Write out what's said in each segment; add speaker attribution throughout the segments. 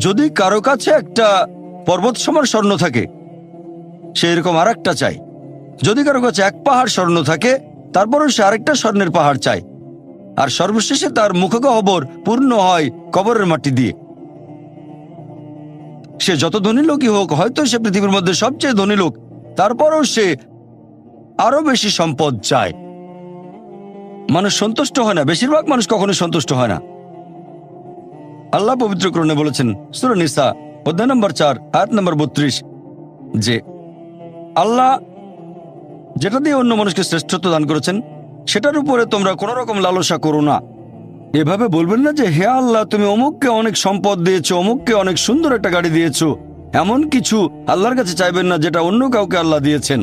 Speaker 1: যদি কারো কাছে একটা পর্বত সমান স্বর্ণ থাকে, সে এরকম আর একটা চাই। যদি কারো কাছে এক পাহাড় স্বর্ণ থাকে, তারপরও সে আরেকটা স্বর্ণের পাহাড় চায়। আর সর্বশেষে তার মুখগহ্বর পূর্ণ হয় কবরের মাটি দিয়ে। সে যত ধনী লোকই হোক, হয়তো সে পৃথিবীর মধ্যে সবচেয়ে ধনী লোক, তারপরও সে আরো বেশি সম্পদ চায়। মানুষ সন্তুষ্ট হয় না, বেশিরভাগ মানুষ কখনো সন্তুষ্ট হয় না। আল্লাহ পবিত্র কোরআনে বলেছেন সূরা নিসা অধ্যায় নম্বর 4 আয়াত নম্বর 32 যে আল্লাহ যেটা দিয়ে অন্য মানুষকে শ্রেষ্ঠত্ব দান করেছেন সেটার উপরে তোমরা কোনো রকম লালসা করো না। এভাবে বলবেন না যে হে আল্লাহ, তুমি অমুককে অনেক সম্পদ দিয়েছো, অমুককে অনেক সুন্দর একটা গাড়ি দিয়েছো। এমন কিছু আল্লাহর কাছে চাইবেন না যেটা অন্য কাউকে আল্লাহ দিয়েছেন।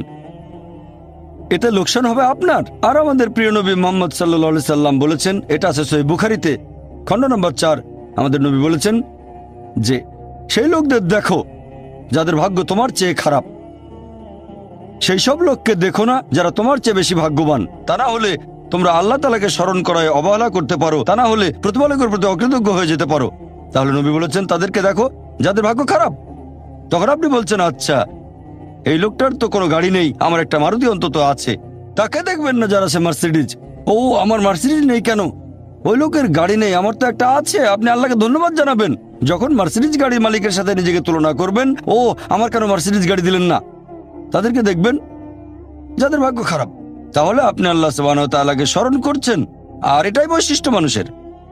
Speaker 1: এতে লোকসান হবে আপনার। আর আমাদের প্রিয় নবী মুহাম্মদ সাল্লাল্লাহু আলাইহি সাল্লাম বলেছেন, এটা আছে সহিহ বুখারীতে খণ্ড নম্বর 4, আমাদের নবী বলেছেন যে সেই লোকদের দেখো যাদের ভাগ্য তোমার চেয়ে খারাপ। সেই সব লোককে দেখো না যারা তোমার চেয়ে বেশি ভাগ্যবান। তা না হলে তোমরা আল্লাহ তাআলাকে স্মরণ করায় অবহেলা করতে পারো, তা না হলে প্রতিপালকের প্রতি অকৃতজ্ঞ হয়ে যেতে পারো। তাহলে নবী বলেছেন তাদেরকে দেখো যাদের ভাগ্য খারাপ। তখন আপনি বলছেন আচ্ছা, এই লোকটার তো কোনো গাড়ি নেই, আমার একটা মারুতি অন্তত আছে। তাকে দেখবেন না যারা সে মার্সিডিজ। ও আমার মার্সিডিজ নেই কেন? ওই লোকের গাড়ি নেই, আমার তো একটা আছে। আপনি আল্লাহকে ধন্যবাদ জানাবেন। যখন মার্সিডিজ গাড়ির মালিকের সাথে নিজেকে তুলনা করবেন, ও আমার কেন মার্সিডিজ গাড়ি দিলেন না, তাদেরকে দেখবেন যাদের ভাগ্য খারাপ। তাহলে আপনি আল্লাহ সুবহানাহু ওয়া তাআলাকে স্মরণ করছেন। আর এটাই বৈশিষ্ট্য মানুষের।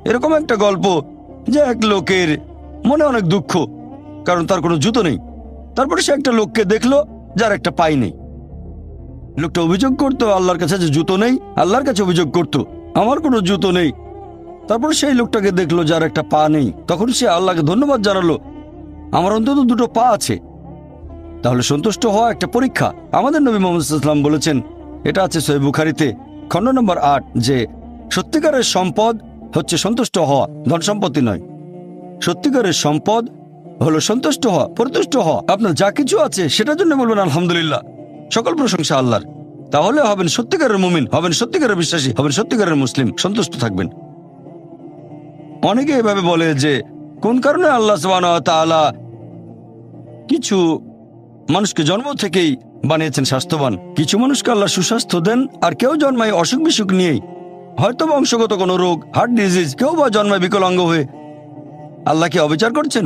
Speaker 1: এরকম একটা গল্প যে এক লোকের মনে অনেক দুঃখ, কারণ তার কোনো জুতো নেই। তারপরে সে একটা লোককে দেখলো যার একটা পাই নেই। লোকটা অভিযোগ করতো আল্লাহর কাছে যে জুতো নেই, আল্লাহর কাছে অভিযোগ করতো আমার কোনো জুতো নেই। তারপর সেই লোকটাকে দেখলো যার একটা পা নেই। তখন সে আল্লাহকে ধন্যবাদ জানালো, আমার অন্তত দুটো পা আছে। তাহলে সন্তুষ্ট হওয়া একটা পরীক্ষা। আমাদের নবী মুহাম্মদ সাল্লাল্লাহু আলাইহি ওয়াসাল্লাম বলেছেন, এটা আছে সহিহ বুখারীতে খণ্ড নম্বর 8 যে সত্যিকারের সম্পদ হচ্ছে সন্তুষ্ট হওয়া, ধন সম্পত্তি নয়। সত্যিকারের সম্পদ হলো সন্তুষ্ট হওয়া, পরিতুষ্ট হওয়া। আপনার যা কিছু আছে সেটার জন্য বলবেন আলহামদুলিল্লাহ, সকল প্রশংসা আল্লাহর। তাহলে হবেন সত্যিকারের মুমিন, হবেন সত্যিকারের বিশ্বাসী, হবেন সত্যিকারের মুসলিম, সন্তুষ্ট থাকবেন। অনেকে এভাবে বলে যে কোন কারণে আল্লাহ সুবহানাহু ওয়া তাআলা কিছু মানুষকে জন্ম থেকেই বানিয়েছেন স্বাস্থ্যবান, কিছু মানুষকে আল্লাহ সুস্বাস্থ্য দেন, আর কেউ জন্মায় অসুখ বিসুখ নিয়েই, হয়তো বংশগত কোনো রোগ, হার্ট ডিজিজ, কেউ বা জন্মায় বিকলাঙ্গ হয়ে। আল্লাহ কি অবিচার করছেন?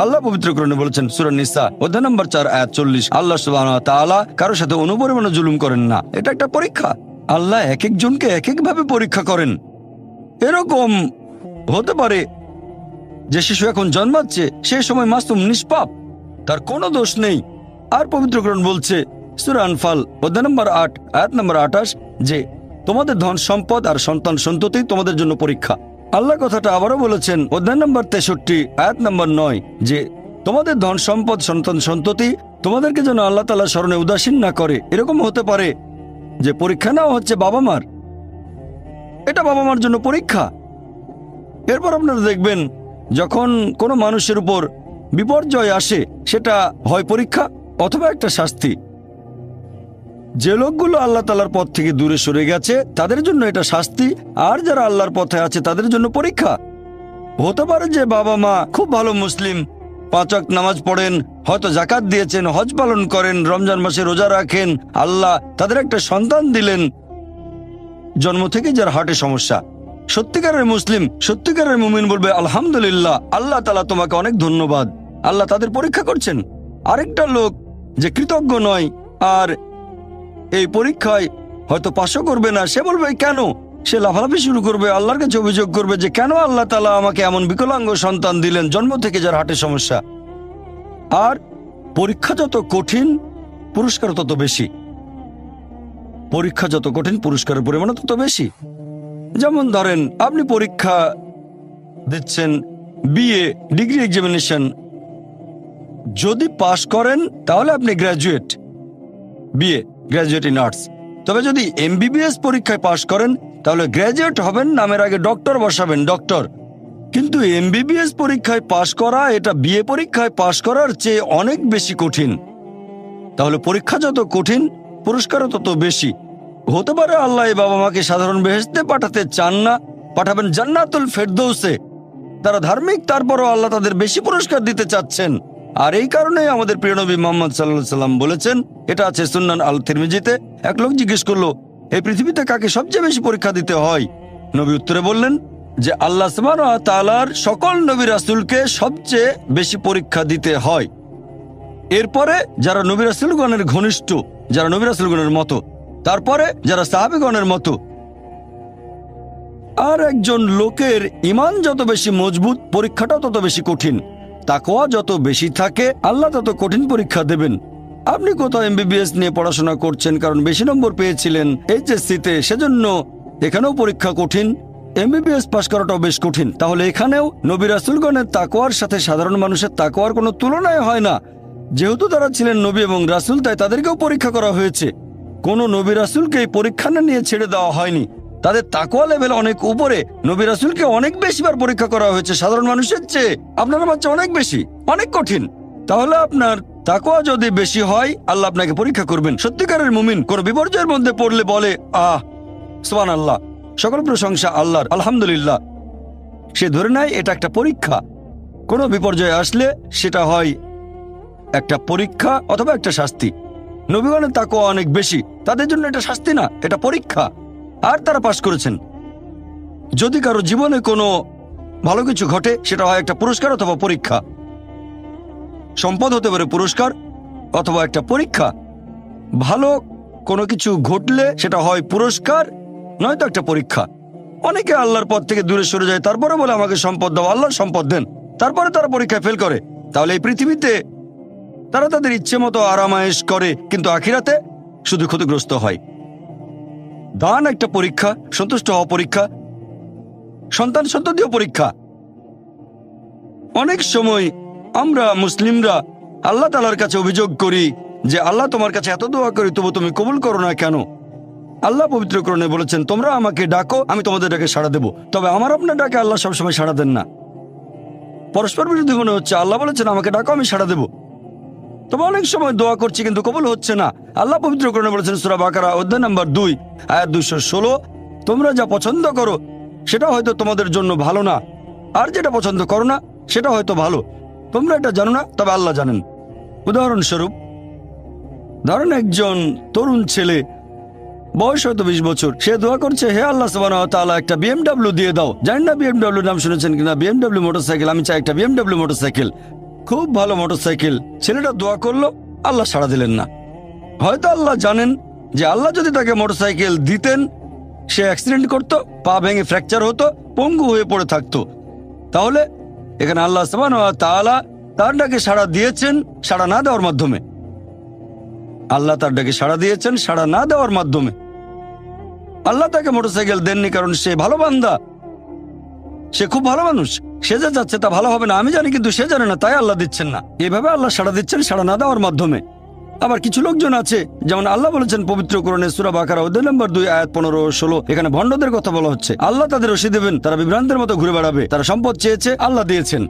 Speaker 1: আল্লাহ পবিত্র কোরআনে বলেছেন সূরা নিসা অধ্যায় নম্বর 4 আয়াত 40, আল্লাহ সুবহানাহু ওয়া তাআলা কারোর সাথে অনুপরিমাণে জুলুম করেন না। এটা একটা পরীক্ষা। আল্লাহ এক একজনকে এক এক ভাবে পরীক্ষা করেন। এরকম হতে পারে যে শিশু এখন জন্মাচ্ছে, সেই সময় মাসুম, নিষ্পাপ, তার কোনো দোষ নেই। আর পবিত্র কোরআন বলছে সূরা আনফাল অধ্যায় নম্বর 8 আয়াত নম্বর 28 যে তোমাদের ধন সম্পদ আর সন্তান সন্ততি তোমাদের জন্য পরীক্ষা। আল্লাহ কথাটা আবারও বলেছেন অধ্যায় নম্বর 63 আয়াত নম্বর 9 যে তোমাদের ধন সম্পদ সন্তান সন্ততি তোমাদেরকে যেন আল্লাহ তাআলা স্মরণে উদাসীন না করে। এরকম হতে পারে যে পরীক্ষা নেওয়া হচ্ছে বাবা মার, এটা বাবা মার জন্য পরীক্ষা। এরপর আপনারা দেখবেন যখন কোনো মানুষের উপর বিপর্যয় আসে, সেটা হয় পরীক্ষা অথবা একটা শাস্তি। যে লোকগুলো আল্লাহ তাআলার পথ থেকে দূরে সরে গেছে তাদের জন্য এটা শাস্তি, আর যারা আল্লাহর পথে আছে তাদের জন্য পরীক্ষা। হতে পারে যে বাবা মা খুব ভালো মুসলিম, 5 ওয়াক্ত নামাজ পড়েন, হয়তো যাকাত দিয়েছেন, হজ পালন করেন, রমজান মাসে রোজা রাখেন। আল্লাহ তাদের একটা সন্তান দিলেন জন্ম থেকে যার হার্টে সমস্যা। সত্যিকারের মুসলিম, সত্যিকারের মুমিন বলবে আলহামদুলিল্লাহ, আল্লাহ তাআলা তোমাকে অনেক ধন্যবাদ। আল্লাহ তাদের পরীক্ষা করছেন। আরেকটা লোক যে কৃতজ্ঞ নয় আর এই পরীক্ষায় হয়তো পাশও করবে না, সে বলবে কেন, সে লাফালাফি শুরু করবে, আল্লাহর কাছে অভিযোগ করবে যে কেন আল্লাহ তাআলা আমাকে এমন বিকলাঙ্গ সন্তান দিলেন জন্ম থেকে যার হার্টে সমস্যা। আর পরীক্ষা যত কঠিন পুরস্কার তত বেশি। পরীক্ষা যত কঠিন পুরস্কারের পরিমাণ তত বেশি। যেমন ধরেন আপনি পরীক্ষা দিচ্ছেন বিএ ডিগ্রি এক্সামিনেশন, যদি পাশ করেন তাহলে আপনি graduate, BA graduate in arts. তবে যদি এমবিবিএস পরীক্ষায় পাশ করেন তাহলে গ্র্যাজুয়েট হবেন, নামের আগে ডক্টর বসাবেন, ডক্টর। কিন্তু এমবিবিএস পরীক্ষায় পাশ করা এটা বিএ পরীক্ষায় পাশ করার চেয়ে অনেক বেশি কঠিন। তাহলে পরীক্ষা যত কঠিন পুরস্কারও তত বেশি। হতে পারে আল্লাহ এই বাবা মাকে সাধারণ বেহেশতে পাঠাতে চান না, পাঠাবেন জান্নাতুল ফেরদৌসে। তারা ধার্মিক, তারপরও আল্লাহ তাদের বেশি পুরস্কার দিতে চাচ্ছেন। আর এই কারণে আমাদের প্রিয় নবী মুহাম্মদ সাল্লাল্লাহু আলাইহি সাল্লাম বলেছেন, এটা আছে সুন্নান আল তিরমিজিতে, এক লোক জিজ্ঞেস করলো, এই পৃথিবীতে কাকে সবচেয়ে বেশি পরীক্ষা দিতে হয়? নবী উত্তরে বললেন যে আল্লাহ সুবহানাহু ওয়া তাআলার সকল নবী রাসূলকে সবচেয়ে বেশি পরীক্ষা দিতে হয়। এরপরে যারা নবী রাসূলগণের ঘনিষ্ঠ, যারা নবী রাসূলগণের মতো, তারপরে যারা সাহাবীগণের মতো। আর একজন লোকের ঈমান যত বেশি মজবুত, পরীক্ষাটাও তত বেশি কঠিন। তাকওয়া যত বেশি থাকে, আল্লাহ তত কঠিন পরীক্ষা দেবেন। আপনি কোথাও এমবিবিএস নিয়ে পড়াশোনা করছেন কারণ বেশি নম্বর পেয়েছিলেন এইচএসসিতে, সেজন্য এখানেও পরীক্ষা কঠিন। এমবিবিএস পাশ করাটাও বেশ কঠিন। তাহলে এখানেও নবী রাসূলগণের তাকওয়ার সাথে সাধারণ মানুষের তাকওয়ার কোনো তুলনায় হয় না। যেহেতু তারা ছিলেন নবী এবং রাসূল, তাই তাদেরকেও পরীক্ষা করা হয়েছে। কোনো নবী রাসূলকে এই পরীক্ষা না নিয়ে ছেড়ে দেওয়া হয়নি। তাদের তাকওয়া লেভেল অনেক উপরে। নবী রাসূলকে অনেক বেশিবার পরীক্ষা করা হয়েছে সাধারণ মানুষের চেয়ে। আপনার বাচ্চা অনেক বেশি, অনেক কঠিন। তাহলে আপনার তাকওয়া যদি বেশি হয়, আল্লাহ আপনাকে পরীক্ষা করবেন। সত্যিকারের মুমিন কোন বিপর্যয়ের মধ্যে পড়লে বলে, সুবহানাল্লাহ, সকল প্রশংসা আল্লাহর, আলহামদুলিল্লাহ। সে ধরে নেয় এটা একটা পরীক্ষা। কোনো বিপর্যয় আসলে সেটা হয় একটা পরীক্ষা অথবা একটা শাস্তি। নবীগণের তাকওয়া অনেক বেশি, তাদের জন্য এটা শাস্তি না, এটা পরীক্ষা। আর তারা পাশ করেছেন। যদি কারো জীবনে কোনো ভালো কিছু ঘটে, সেটা হয় একটা পুরস্কার অথবা পরীক্ষা। সম্পদ হতে পারে পুরস্কার অথবা একটা পরীক্ষা। ভালো কোনো কিছু ঘটলে সেটা হয় পুরস্কার, নয়তো একটা পরীক্ষা। অনেকে আল্লাহর পথ থেকে দূরে সরে যায়, তারপরে বলে আমাকে সম্পদ দাও, আল্লাহর সম্পদ দেন। তারপরে তারা পরীক্ষায় ফেল করে। তাহলে এই পৃথিবীতে তারা তাদের ইচ্ছে মতো আরামায়েশ করে, কিন্তু আখিরাতে শুধু ক্ষতিগ্রস্ত হয়। দান একটা পরীক্ষা, সন্তুষ্ট হওয়া পরীক্ষা, সন্তান সন্ততিও পরীক্ষা। অনেক সময় আমরা মুসলিমরা আল্লাহ তাআলার কাছে অভিযোগ করি যে আল্লাহ, তোমার কাছে এত দোয়া করি তবু তুমি কবুল করো না কেন? আল্লাহ পবিত্র কোরআনে বলেছেন, তোমরা আমাকে ডাকো, আমি তোমাদের ডাকে সাড়া দেব। তবে আমার আপনার ডাকে আল্লাহ সবসময় সাড়া দেন না। পরস্পর বিরোধী মনে হচ্ছে। আল্লাহ বলেছেন আমাকে ডাকো, আমি সাড়া দেব। তবে অনেক সময় দোয়া করছি কিন্তু কবুল হচ্ছে না। আল্লাহ পবিত্র কোরআনে বলেছেন সূরা বাকারা অধ্যায় নম্বর 2 আয়াত 216, তোমরা যা পছন্দ করো সেটা হয়তো তোমাদের জন্য ভালো না, আর যেটা পছন্দ করো না সেটা হয়তো ভালো। তোমরা এটা জানো না, তবে আল্লাহ জানেন। উদাহরণস্বরূপ, ধরেন একজন তরুণ ছেলে, বয়স হয়তো 20 বছর, সে দোয়া করছে, হে আল্লাহ সুবহানাহু ওয়া তাআলা, একটা বিএমডব্লিউ দিয়ে দাও। জানেন না বিএমডব্লিউ নাম শুনেছেন কিনা? BMW motorcycle. আমি চাই একটা বিএমডব্লিউ মোটরসাইকেল, খুব ভালো মোটরসাইকেল। ছেলেটা দোয়া করলো, আল্লাহ সাড়া দিলেন না। হয়তো আল্লাহ জানেন যে আল্লাহ যদি তাকে মোটরসাইকেল দিতেন, সে অ্যাক্সিডেন্ট করতো, পা ভেঙে ফ্র্যাকচার হতো, পঙ্গু হয়ে পড়ে থাকতো। তাহলে এখানে আল্লাহ সুবহানাহু ওয়া তাআলা তার ডাকে সাড়া দিয়েছেন সাড়া না দেওয়ার মাধ্যমে। আল্লাহ তার ডাকে সাড়া দিয়েছেন সাড়া না দেওয়ার মাধ্যমে। আল্লাহ তাকে মোটরসাইকেল দেননি কারণ সে ভালো বান্দা, সে খুব ভালো মানুষ, সে যা যাচ্ছে তা ভালো হবে না আমি জানি, কিন্তু সে জানে না, তাই আল্লাহ দিচ্ছেন না। এভাবে আল্লাহ সাড়া দিচ্ছেন সাড়া না দেওয়ার মাধ্যমে। আবার কিছু লোকজন আছে, যেমন আল্লাহ বলেছেন পবিত্র কোরআনে সূরা বাকারা অধ্যায় নম্বর 2 আয়াত 15-16, এখানে ভণ্ডদের কথা বলা হচ্ছে। আল্লাহ তাদের রশি দেবেন, তারা বিভ্রান্তের মতো ঘুরে বেড়াবে। তারা সম্পদ চেয়েছে, আল্লাহ দিয়েছেন।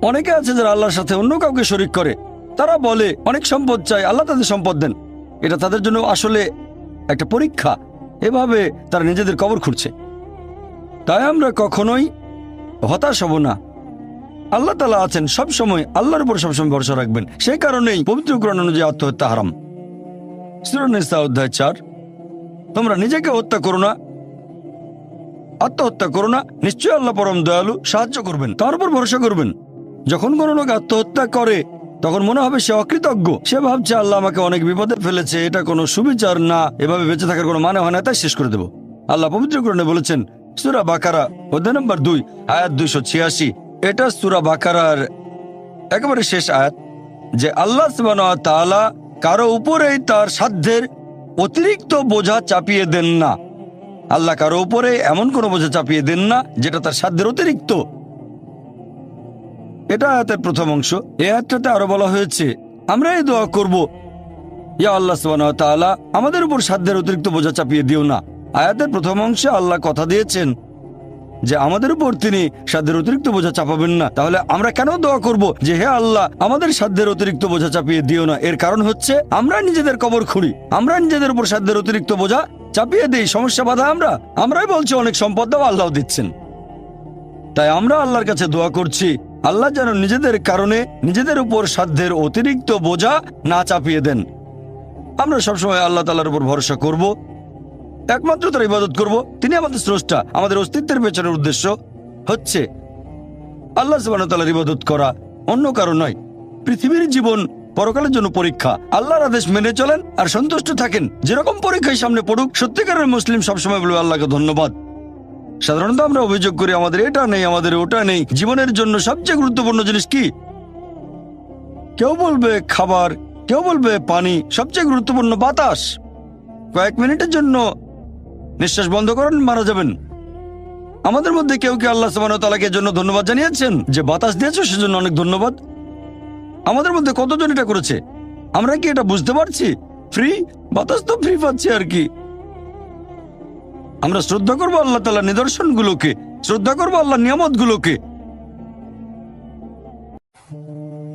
Speaker 1: অনেকে আছে যারা আল্লাহর সাথে অন্য কাউকে শরীক করে। তারা বলে অনেক সম্পদ চাই, আল্লাহ তাদের সম্পদ দেন। এটা তাদের জন্য আসলে একটা পরীক্ষা। এভাবে তারা নিজেদের কবর খুঁড়ছে। তাই আমরা কখনোই হতাশ হব না। আল্লাহ তাআলা আছেন সব সময়, আল্লাহর উপর সবসময় ভরসা রাখবেন। সেই কারণেই পবিত্র কোরআন অনুযায়ী আত্মহত্যা হারাম। সূরা নিসা অধ্যায় 4, তোমরা নিজেকে হত্যা করো না, আত্মহত্যা করো না, নিশ্চয়ই আল্লাহ পরম দয়ালু, সাহায্য করবেন, তার উপর ভরসা করবেন। যখন কোনো লোক আত্মহত্যা করে তখন মনে হবে সে অকৃতজ্ঞ। সে ভাবছে আল্লাহ আমাকে অনেক বিপদে ফেলেছে, এটা কোনো সুবিচার না, এভাবে বেঁচে থাকার কোনো মানে হয় না, তাই শেষ করে দেব। আল্লাহ পবিত্র কোরআনে বলেছেন সূরা বাকারা অধ্যায় নম্বর 2 আয়াত 286, এটা সূরা বাকারার একেবারে শেষ আয়াত, যে আল্লাহ সুবহানাহু ওয়া তাআলা কারো উপরেই তার সাধ্যের অতিরিক্ত বোঝা চাপিয়ে দেন না। আল্লাহ কারো উপরে এমন কোনো বোঝা চাপিয়ে দেন না যেটা তার সাধ্যের অতিরিক্ত। এটা আয়াতের প্রথম অংশ। এই আয়াতটাতে আরো বলা হয়েছে আমরা এই দোয়া করব, ইয়া আল্লাহ সুবহানাহু ওয়া তাআলা আমাদের উপর সাধ্যের অতিরিক্ত বোঝা চাপিয়ে দিও না। আয়াতের প্রথম অংশে আল্লাহ কথা দিয়েছেন যে আমাদের উপর তিনি সাধ্যের অতিরিক্ত বোঝা চাপাবেন না। তাহলে আমরা কেন দোয়া করব যে হে আল্লাহ আমাদের সাধ্যের অতিরিক্ত বোঝা চাপিয়ে দিও না? এর কারণ হচ্ছে আমরা নিজেদের কবর খুঁড়ি, আমরা নিজেদের উপর সাধ্যের অতিরিক্ত বোঝা চাপিয়ে দিই, সমস্যা বাধা আমরাই বলছি অনেক সম্পদ দাও, আল্লাহ দিচ্ছেন। তাই আমরা আল্লাহর কাছে দোয়া করছি, আল্লাহ যেন নিজেদের কারণে নিজেদের উপর সাধ্যের অতিরিক্ত বোঝা না চাপিয়ে দেন। আমরা সবসময় আল্লাহ তাআলার উপর ভরসা করব, একমাত্র তার ইবাদত করব। তিনি আমাদের স্রষ্টা। আমাদের অস্তিত্বের পেছনের উদ্দেশ্য হচ্ছে আল্লাহ সুবহানাহু ওয়া তাআলার ইবাদত করা, অন্য কারো নয়। পৃথিবীর জীবন পরকালের জন্য পরীক্ষা। আল্লাহর আদেশ মেনে চলেন আর সন্তুষ্ট থাকেন। যেরকম পরীক্ষায় সামনে পড়ুক, সত্যিকারের মুসলিম সবসময় বলবে আল্লাহকে ধন্যবাদ। সাধারণত আমরা অভিযোগ করি আমাদের এটা নেই, আমাদের ওটা নেই। জীবনের জন্য সবচেয়ে গুরুত্বপূর্ণ জিনিস কি? কেউ বলবে খাবার, কেউ বলবে পানি, সবচেয়ে গুরুত্বপূর্ণ বাতাস। কয়েক মিনিটের জন্য নিঃশ্বাস বন্ধ করেন, মারা যাবেন। আমাদের মধ্যে কেউ কি আল্লাহ সুবহানাহু ওয়া তাআলাকে জন্য ধন্যবাদ জানিয়েছেন যে বাতাস দিয়েছো সেজন্য অনেক ধন্যবাদ? আমাদের মধ্যে কতজন এটা করেছে? আমরা কি এটা বুঝতে পারছি? ফ্রি বাতাস তো ফ্রি পাচ্ছি আর কি। আমরা শ্রদ্ধা করবো আল্লাহ তাআলার নিদর্শনগুলোকে, শ্রদ্ধা করবো আল্লাহর নিয়ামতগুলোকে।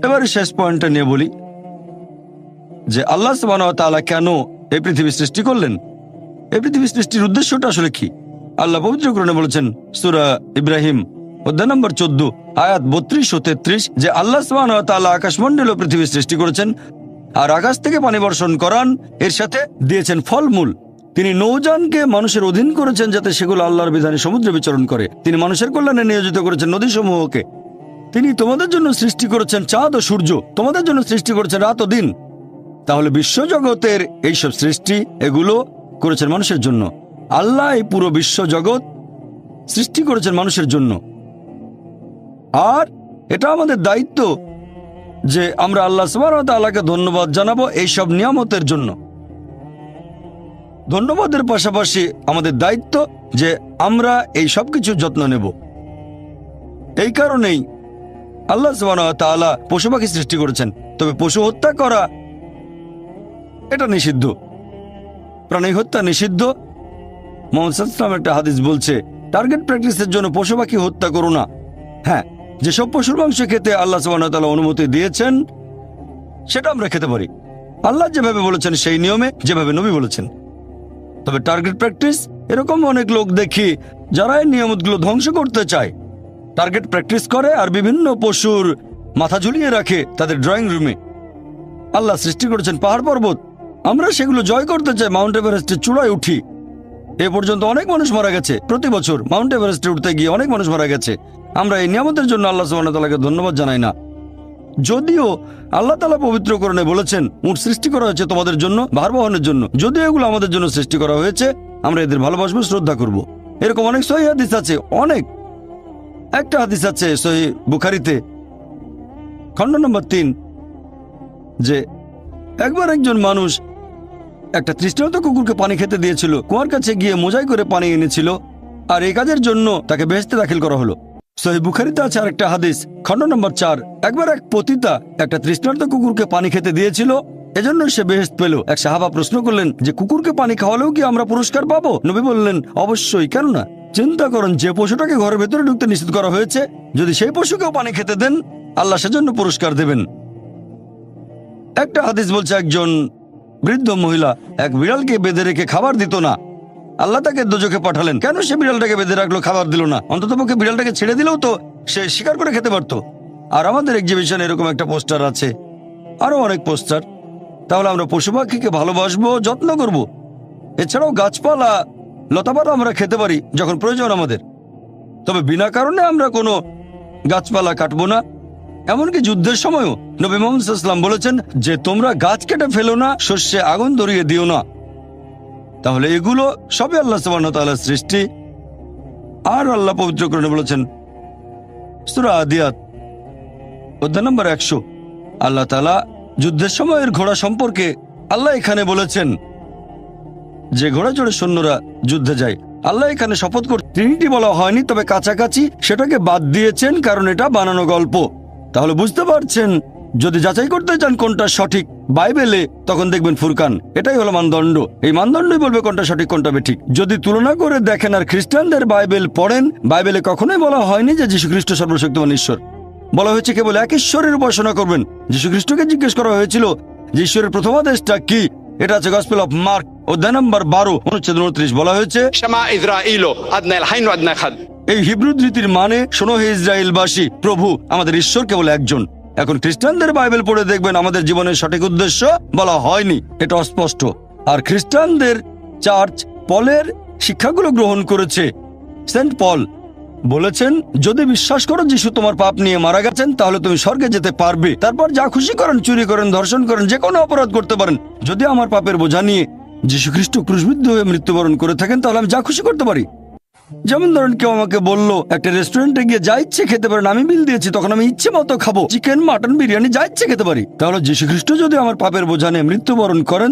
Speaker 1: এবারে শেষ পয়েন্টটা নিয়ে বলি যে আল্লাহ সুবহানাহু ওয়া তাআলা কেন এই পৃথিবী সৃষ্টি করলেন। এই পৃথিবী সৃষ্টির উদ্দেশ্যটা আসলে কি? আল্লাহ পবিত্র কোরআনে বলেছেন সূরা ইব্রাহিম অধ্যায় নম্বর 14 আয়াত 32 ও 33 যে আল্লাহ সুবহানাহু ওয়া তাআলা আকাশমণ্ডল ও পৃথিবী সৃষ্টি করেছেন আর আকাশ থেকে পানি বর্ষণ করান, এর সাথে দিয়েছেন ফলমূল। তিনি নৌযানকে মানুষের অধীন করেছেন যাতে সেগুলো আল্লাহর বিধানে সমুদ্রে বিচরণ করে। তিনি মানুষের কল্যাণে নিয়োজিত করেছেন নদীসমূহকে। তিনি তোমাদের জন্য সৃষ্টি করেছেন চাঁদ ও সূর্য, তোমাদের জন্য সৃষ্টি করেছেন রাত ও দিন। তাহলে বিশ্বজগতের এইসব সৃষ্টি এগুলো করেছেন মানুষের জন্য। আল্লাহ এই পুরো বিশ্বজগৎ সৃষ্টি করেছেন মানুষের জন্য। আর এটা আমাদের দায়িত্ব যে আমরা আল্লাহ সুবহানাহু ওয়া তাআলাকে ধন্যবাদ জানাবো এইসব নিয়ামতের জন্য। ধন্যবাদের পাশাপাশি আমাদের দায়িত্ব যে আমরা এই সব কিছুর যত্ন নেব। এই কারণেই আল্লাহ সুবহানাহু ওয়া তাআলা পশু পাখি সৃষ্টি করেছেন। তবে পশু হত্যা করা এটা নিষিদ্ধ, প্রাণী হত্যা নিষিদ্ধ। মুহাম্মদ সাল্লাল্লাহু আলাইহি ওয়াসাল্লাম একটা হাদিস বলছে টার্গেট প্র্যাকটিসের জন্য পশু পাখি হত্যা করো না। হ্যাঁ, যেসব পশুর মাংস খেতে আল্লাহ সুবহানাহু ওয়া তাআলা অনুমতি দিয়েছেন সেটা আমরা খেতে পারি, আল্লাহ যেভাবে বলেছেন সেই নিয়মে, যেভাবে নবী বলেছেন। তবে টার্গেট প্র্যাকটিস, এরকম অনেক লোক দেখি যারা এই নিয়ামতগুলো ধ্বংস করতে চায়। টার্গেট প্র্যাকটিস করে আর বিভিন্ন পশুর মাথা ঝুলিয়ে রাখে তাদের ড্রয়িং রুমে। আল্লাহ সৃষ্টি করেছেন পাহাড় পর্বত, আমরা সেগুলো জয় করতে চাই, মাউন্ট এভারেস্টের চূড়ায় উঠি। এ পর্যন্ত অনেক মানুষ মারা গেছে, প্রতি বছর মাউন্ট এভারেস্টে উঠতে গিয়ে অনেক মানুষ মারা গেছে। আমরা এই নিয়ামতের জন্য আল্লাহ সুবহানাহু ওয়া তাআলাকে ধন্যবাদ জানাই না। যদিও আল্লাহ তাআলা পবিত্র কোরআনে বলেছেন উট সৃষ্টি করা হয়েছে তোমাদের জন্য, ভার বহনের জন্য। যদিও এগুলো আমাদের জন্য সৃষ্টি করা হয়েছে, আমরা এদের ভালোবাসবো, শ্রদ্ধা করব। এরকম অনেক সহিহ হাদিস আছে, অনেক। একটা হাদিস আছে সহিহ বুখারীতে খণ্ড নম্বর 3 যে একবার একজন মানুষ একটা তৃষ্ণার্ত কুকুরকে পানি খেতে দিয়েছিল। কুয়ার কাছে গিয়ে মোজাই করে পানি এনেছিল আর এই কাজের জন্য তাকে বেহেশতে দাখিল করা হলো। সহিহ বুখারীতে আছে আরেকটা হাদিস খণ্ড নম্বর 4 একবার এক পতিতা একটা তৃষ্ণার্ত কুকুরকে পানি খেতে দিয়েছিল, এজন্য সে বেহেশত পেল। এক সাহাবা প্রশ্ন করলেন যে কুকুরকে পানি খাওয়ালেও কি আমরা পুরস্কার পাবো? নবী বললেন অবশ্যই, কেন না। চিন্তা করুন, যে পশুটাকে ঘরের ভেতরে ঢুকতে নিষেধ করা হয়েছে, যদি সেই পশুকেও পানি খেতে দেন আল্লাহ সেজন্য পুরস্কার দেবেন। একটা হাদিস বলছে একজন বৃদ্ধ মহিলা এক বিড়ালকে বেঁধে রেখে খাবার দিত না, আল্লাহ তাকে দোজখে পাঠালেন। কেন সে বিড়ালটাকে বেঁধে রাখলো, খাবার দিল না? অন্ততপক্ষে বিড়ালটাকে ছেড়ে দিলেও তো সে শিকার করে খেতে পারতো। আর আমাদের এক্সিবিশনে এরকম একটা পোস্টার আছে, আরো অনেক পোস্টার। তাহলে আমরা পশু পাখিকে ভালোবাসবো, যত্ন করব। এছাড়াও গাছপালা লতাপাতা আমরা খেতে পারি যখন প্রয়োজন আমাদের, তবে বিনা কারণে আমরা কোনো গাছপালা কাটবো না। এমনকি যুদ্ধের সময়ও নবী মুহাম্মদ সাল্লাল্লাহু আলাইহি ওয়াসাল্লাম বলেছেন যে তোমরা গাছ কেটে ফেলো না, শস্যে আগুন ধরিয়ে দিও না। তাহলে এগুলো সবই আল্লাহ সুবহানাহু ওয়া তাআলার সৃষ্টি। আর আল্লাহ পবিত্র কোরআনে বলেছেন সূরা আদিয়াত অধ্যায় নম্বর 100 আল্লাহ তাআলা যুদ্ধের সময়ের ঘোড়া সম্পর্কে আল্লাহ এখানে বলেছেন যে ঘোড়া চড়ে সৈন্যরা যুদ্ধে যায়। আল্লাহ এখানে শপথ করে ট্রিনিটি বলা হয়নি, তবে কাছাকাছি সেটাকে বাদ দিয়েছেন কারণ এটা বানানো গল্প। তাহলে বুঝতে পারছেন, যদি যাচাই করতে চান কোনটা সঠিক বাইবেলে, তখন দেখবেন ফুরকান। এটাই হলো মানদণ্ড। এই মানদণ্ডই বলবে কোনটা সঠিক কোনটা বেঠিক। যদি তুলনা করে দেখেন আর খ্রিস্টানদের বাইবেল পড়েন, বাইবেলে কখনোই বলা হয়নি যে যীশু খ্রিস্ট সর্বশক্তিমান ঈশ্বর। বলা হয়েছে কেবল এক ঈশ্বরের উপাসনা করবেন। যীশু খ্রিস্টকে জিজ্ঞেস করা হয়েছিল যে ঈশ্বরের প্রথম আদেশটা কি। এটা আছে গসপেল অফ মার্ক অধ্যায় নম্বর 12 অনুচ্ছেদ 29। বলা হয়েছে এই হিব্রু রীতির মানে, শোনো হে ইসরায়েলবাসী, প্রভু আমাদের ঈশ্বর কেবল একজন। এখন খ্রিস্টানদের বাইবেল পড়ে দেখবেন আমাদের জীবনের সঠিক উদ্দেশ্য বলা হয়নি, এটা অস্পষ্ট। আর খ্রিস্টানদের চার্চ পলের শিক্ষাগুলো গ্রহণ করেছে। সেন্ট পল বলেছেন, যদি বিশ্বাস করো যিশু তোমার পাপ নিয়ে মারা গেছেন, তাহলে তুমি স্বর্গে যেতে পারবে। তারপর যা খুশি করেন, চুরি করেন, ধর্ষণ করেন, যে কোনো অপরাধ করতে পারেন। যদি আমার পাপের বোঝা নিয়ে যীশু খ্রিস্ট ক্রুশবিদ্ধ হয়ে মৃত্যুবরণ করে থাকেন, তাহলে আমি যা খুশি করতে পারি। যেমন ধরেন, কেউ আমাকে বললো একটা রেস্টুরেন্টে গিয়ে যা ইচ্ছে খেতে পারেন, আমি বিল দিয়েছি, তখন আমি ইচ্ছে মতো খাবো, চিকেন, মাটন, বিরিয়ানি যা ইচ্ছে খেতে পারি। তাহলে যীশু খ্রিস্ট যদি আমার পাপের বোঝা নিয়ে মৃত্যুবরণ করেন,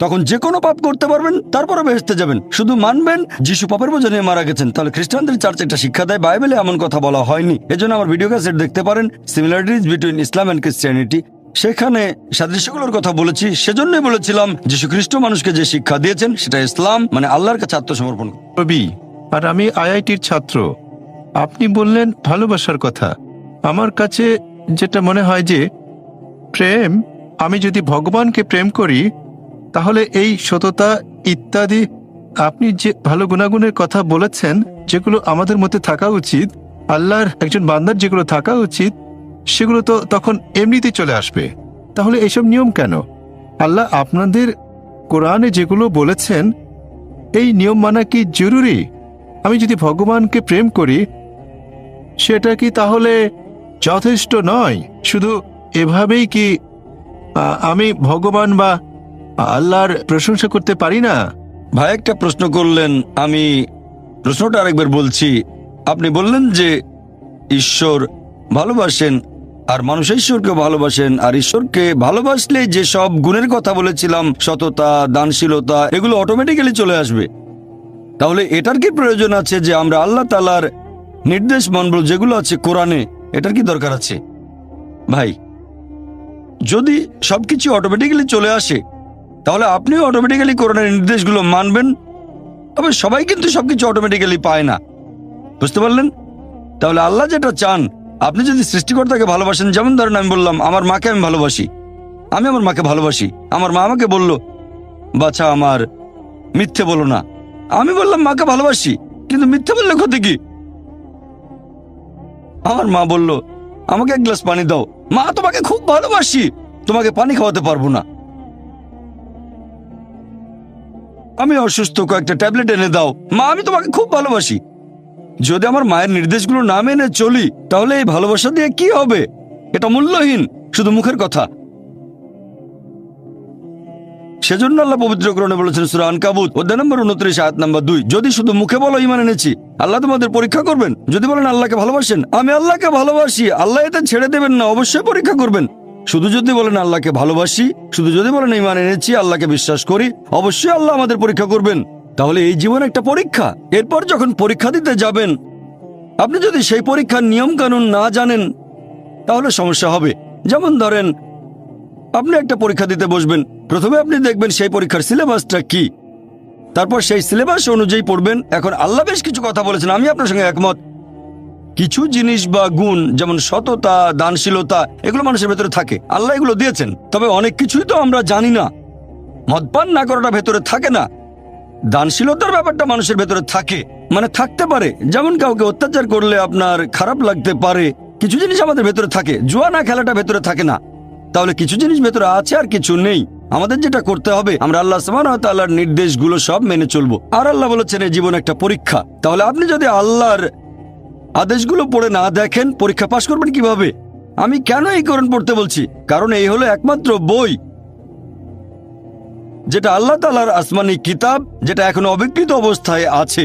Speaker 1: তখন যে কোনো পাপ করতে পারবেন, তারপরে বেহেশতে যাবেন। শুধু মানবেন যিশু পাপের বোঝা নিয়ে মারা গেছেন। তাহলে খ্রিস্টানদের চার্চ এটা শিক্ষা দেয়, বাইবেলে এমন কথা বলা হয়নি। এজন্য আমার ভিডিও ক্যাসেট দেখতে পারেন, similarities between Islam and Christianity. সেখানে সাদৃশ্যগুলোর কথা বলেছি। সেজন্যই বলেছিলাম যীশু খ্রিস্ট মানুষকে যে শিক্ষা দিয়েছেন সেটা ইসলাম, মানে আল্লাহর কাছে আত্মসমর্পণ।
Speaker 2: রবি, আর আমি আইআইটির ছাত্র। আপনি বললেন ভালোবাসার কথা। আমার কাছে যেটা মনে হয় যে প্রেম, আমি যদি ভগবানকে প্রেম করি, তাহলে এই সততা ইত্যাদি আপনি যে ভালো গুণাগুণের কথা বলেছেন, যেগুলো আমাদের মধ্যে থাকা উচিত, আল্লাহর একজন বান্দার যেগুলো থাকা উচিত, সেগুলো তো তখন এমনিতেই চলে আসবে। তাহলে এইসব নিয়ম কেন? আল্লাহ আপনাদের কোরআনে যেগুলো বলেছেন, এই নিয়ম মানা কি জরুরি? আমি যদি ভগবানকে প্রেম করি, সেটা কি তাহলে যথেষ্ট নয়? শুধু এভাবেই কি আমি ভগবান বা আল্লাহর প্রশংসা করতে পারি না?
Speaker 1: ভাই একটা প্রশ্ন করলেন, আমি প্রশ্নটা আরেকবার বলছি। আপনি বললেন যে ঈশ্বর ভালোবাসেন আর মানুষ ঈশ্বরকে ভালোবাসেন, আর ঈশ্বরকে ভালোবাসলে যে সব গুণের কথা বলেছিলাম, সততা, দানশীলতা, এগুলো অটোমেটিক্যালি চলে আসবে। তাহলে এটার কি প্রয়োজন আছে যে আমরা আল্লাহ তাআলার নির্দেশ মানব যেগুলো আছে কোরআনে? এটার কি দরকার আছে? ভাই, যদি সবকিছু অটোমেটিক্যালি চলে আসে, তাহলে আপনিও অটোমেটিক্যালি কোরআনের নির্দেশগুলো মানবেন। তবে সবাই কিন্তু সবকিছু অটোমেটিক্যালি পায় না, বুঝতে পারলেন? তাহলে আল্লাহ যেটা চান, আপনি যদি সৃষ্টিকর্তাকে ভালোবাসেন, যেমন ধরেন আমি বললাম আমার মাকে আমি ভালোবাসি, আমি আমার মাকে ভালোবাসি। আমার মা আমাকে বলল, বাছা আমার মিথ্যে বলো না। আমি বললাম মাকে ভালোবাসি, কিন্তু মিথ্যে বললে ক্ষতি কি? আমার মা বলল, আমাকে এক গ্লাস পানি দাও। মা, তোমাকে খুব ভালোবাসি, তোমাকে পানি খাওয়াতে পারবো না। আমি অসুস্থ, কয়েকটা ট্যাবলেট এনে দাও। মা, আমি তোমাকে খুব ভালোবাসি। যদি আমার মায়ের নির্দেশগুলো না মেনে চলি, তাহলে এই ভালোবাসা দিয়ে কি হবে? এটা মূল্যহীন, শুধু মুখের কথা। সেজন্য আল্লাহ পবিত্র কোরআনে বলেছেন, সূরা আনকাবুত অধ্যায় নম্বর 29 আয়াত নম্বর 2, যদি শুধু মুখে বলো ঈমান এনেছি, আল্লাহ তোমাদের পরীক্ষা করবেন। যদি বলেন আল্লাহকে ভালোবাসেন, আমি আল্লাহকে ভালোবাসি, আল্লাহ এতে ছেড়ে দেবেন না, অবশ্যই পরীক্ষা করবেন। শুধু যদি বলেন আল্লাহকে ভালোবাসি, শুধু যদি বলেন ঈমান এনেছি, আল্লাহকে বিশ্বাস করি, অবশ্যই আল্লাহ আমাদের পরীক্ষা করবেন। তাহলে এই জীবন একটা পরীক্ষা। এরপর যখন পরীক্ষা দিতে যাবেন, আপনি যদি সেই পরীক্ষার নিয়ম কানুন না জানেন, তাহলে সমস্যা হবে। যেমন ধরেন, আপনি একটা পরীক্ষা দিতে বসবেন, প্রথমে আপনি দেখবেন সেই পরীক্ষার সিলেবাসটা কি, তারপর সেই সিলেবাস অনুযায়ী পড়বেন। এখন আল্লাহ বেশ কিছু কথা বলেছেন, আমি আপনার সঙ্গে একমত। কিছু জিনিস বা গুণ, যেমন সততা, দানশীলতা, এগুলো মানুষের ভেতরে থাকে, আল্লাহ এগুলো দিয়েছেন। তবে অনেক কিছুই তো আমরা জানি না। মদপান না করাটা ভেতরে থাকে না, দানশীলতার ব্যাপারটা মানুষের ভেতরে থাকে, মানে থাকতে পারে। যেমন কাউকে অত্যাচার করলে আপনার খারাপ লাগতে পারে, কিছু জিনিস আমাদের ভেতরে থাকে। জুয়া না খেলাটা ভেতরে থাকে না। তাহলে কিছু জিনিস ভেতরে আছে আর কিছু নেই। আমাদের যেটা করতে হবে, আমরা আল্লাহ সুবহানাহু ওয়া তাআলার নির্দেশগুলো সব মেনে চলবো। আর আল্লাহ বলেছেন এই জীবন একটা পরীক্ষা। তাহলে আপনি যদি আল্লাহর আদেশগুলো পড়ে না দেখেন, পরীক্ষা পাশ করবেন কিভাবে? আমি কেন এই কোরআন পড়তে বলছি? কারণ এই হলো একমাত্র বই যেটা আল্লাহ তাআলার আসমানি কিতাব, যেটা এখনো অবিকৃত অবস্থায় আছে।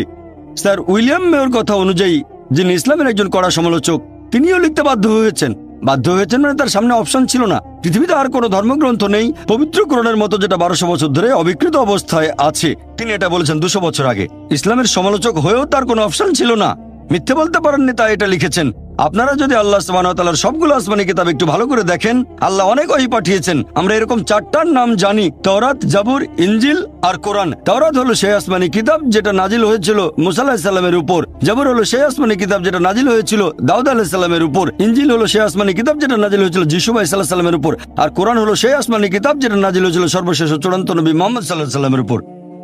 Speaker 1: স্যার উইলিয়াম মেয়র কথা অনুযায়ী, যিনি ইসলামের একজন কড়া সমালোচক, তিনিও লিখতে বাধ্য হয়েছেন মানে তার সামনে অপশন ছিল না। পৃথিবীতে আর কোনো ধর্মগ্রন্থ নেই পবিত্র কোরআনের মতো, যেটা 1200 বছর ধরে অবিকৃত অবস্থায় আছে। তিনি এটা বলেছেন 200 বছর আগে। ইসলামের সমালোচক হয়েও তার কোনো অপশন ছিল না, মিথ্যে বলতে পারেননি, তাই এটা লিখেছেন। আপনারা যদি আল্লাহ সুবহানাহু ওয়া তাআলার সবগুলো আসমানি কিতাব একটু ভালো করে দেখেন, আল্লাহ অনেক ওহী পাঠিয়েছেন। আমরা এরকম 4টার নাম জানি, তাওরাত, জাবুর, ইনজিল আর কোরআন। তাওরাত হলো সেই আসমানি কিতাব যেটা নাজিল হয়েছিল মুসা আলাইহিস সালামের উপর। জাবুর হলো সেই আসমানি কিতাব যেটা নাজিল হয়েছিল দাউদ আলাইহিস সালামের উপর। ইনজিল হলো সেই আসমানি কিতাব যেটা নাজিল হয়েছিল যিশু আলাইহিস সালামের উপর। আর কোরআন হলো সেই আসমানি কিতাব যেটা নাজিল হয়েছিল সর্বশেষ চূড়ান্ত নবী মুহাম্মদ সাল্লাল্লাহু আলাইহি সাল্লামের উপর।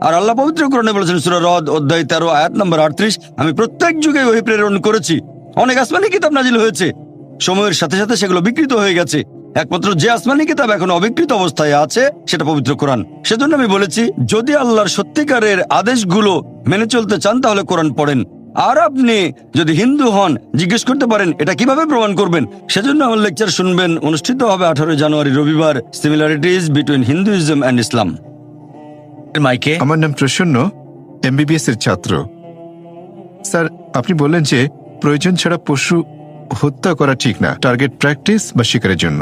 Speaker 1: আর আল্লাহ পবিত্র কোরআনে বলেছেন সূরা রদ অধ্যায় 13 আয়াত নম্বর 38, আমি প্রত্যেক যুগে ওহী প্রেরণ করেছি। অনেক আসমানি কিতাব নাজিল হয়েছে, সময়ের সাথে সাথে সেগুলো বিকৃত হয়ে গেছে। একমাত্র যে আসমানি কিতাব এখন অবিকৃত অবস্থায় আছে সেটা পবিত্র কোরআন। সেজন্য আমি বলেছি, যদি আল্লাহর সত্যিকারের আদেশগুলো মেনে চলতে চান তাহলে কোরআন পড়েন। আর আপনি যদি হিন্দু হন, জিজ্ঞেস করতে পারেন এটা কিভাবে প্রমাণ করবেন। সেজন্য আমার লেকচার শুনবেন, অনুষ্ঠিত হবে 18 জানুয়ারি রবিবার, সিমিলারিটিজ বিটুইন হিন্দুইজম অ্যান্ড ইসলাম।
Speaker 3: মাইকে।
Speaker 2: আমার নাম প্রসন্ন, এমবিবিএস এর ছাত্র। স্যার, আপনি বললেন যে প্রয়োজন ছাড়া পশু হত্যা করা ঠিক না, টার্গেট প্র্যাকটিস বা শিকারের জন্য।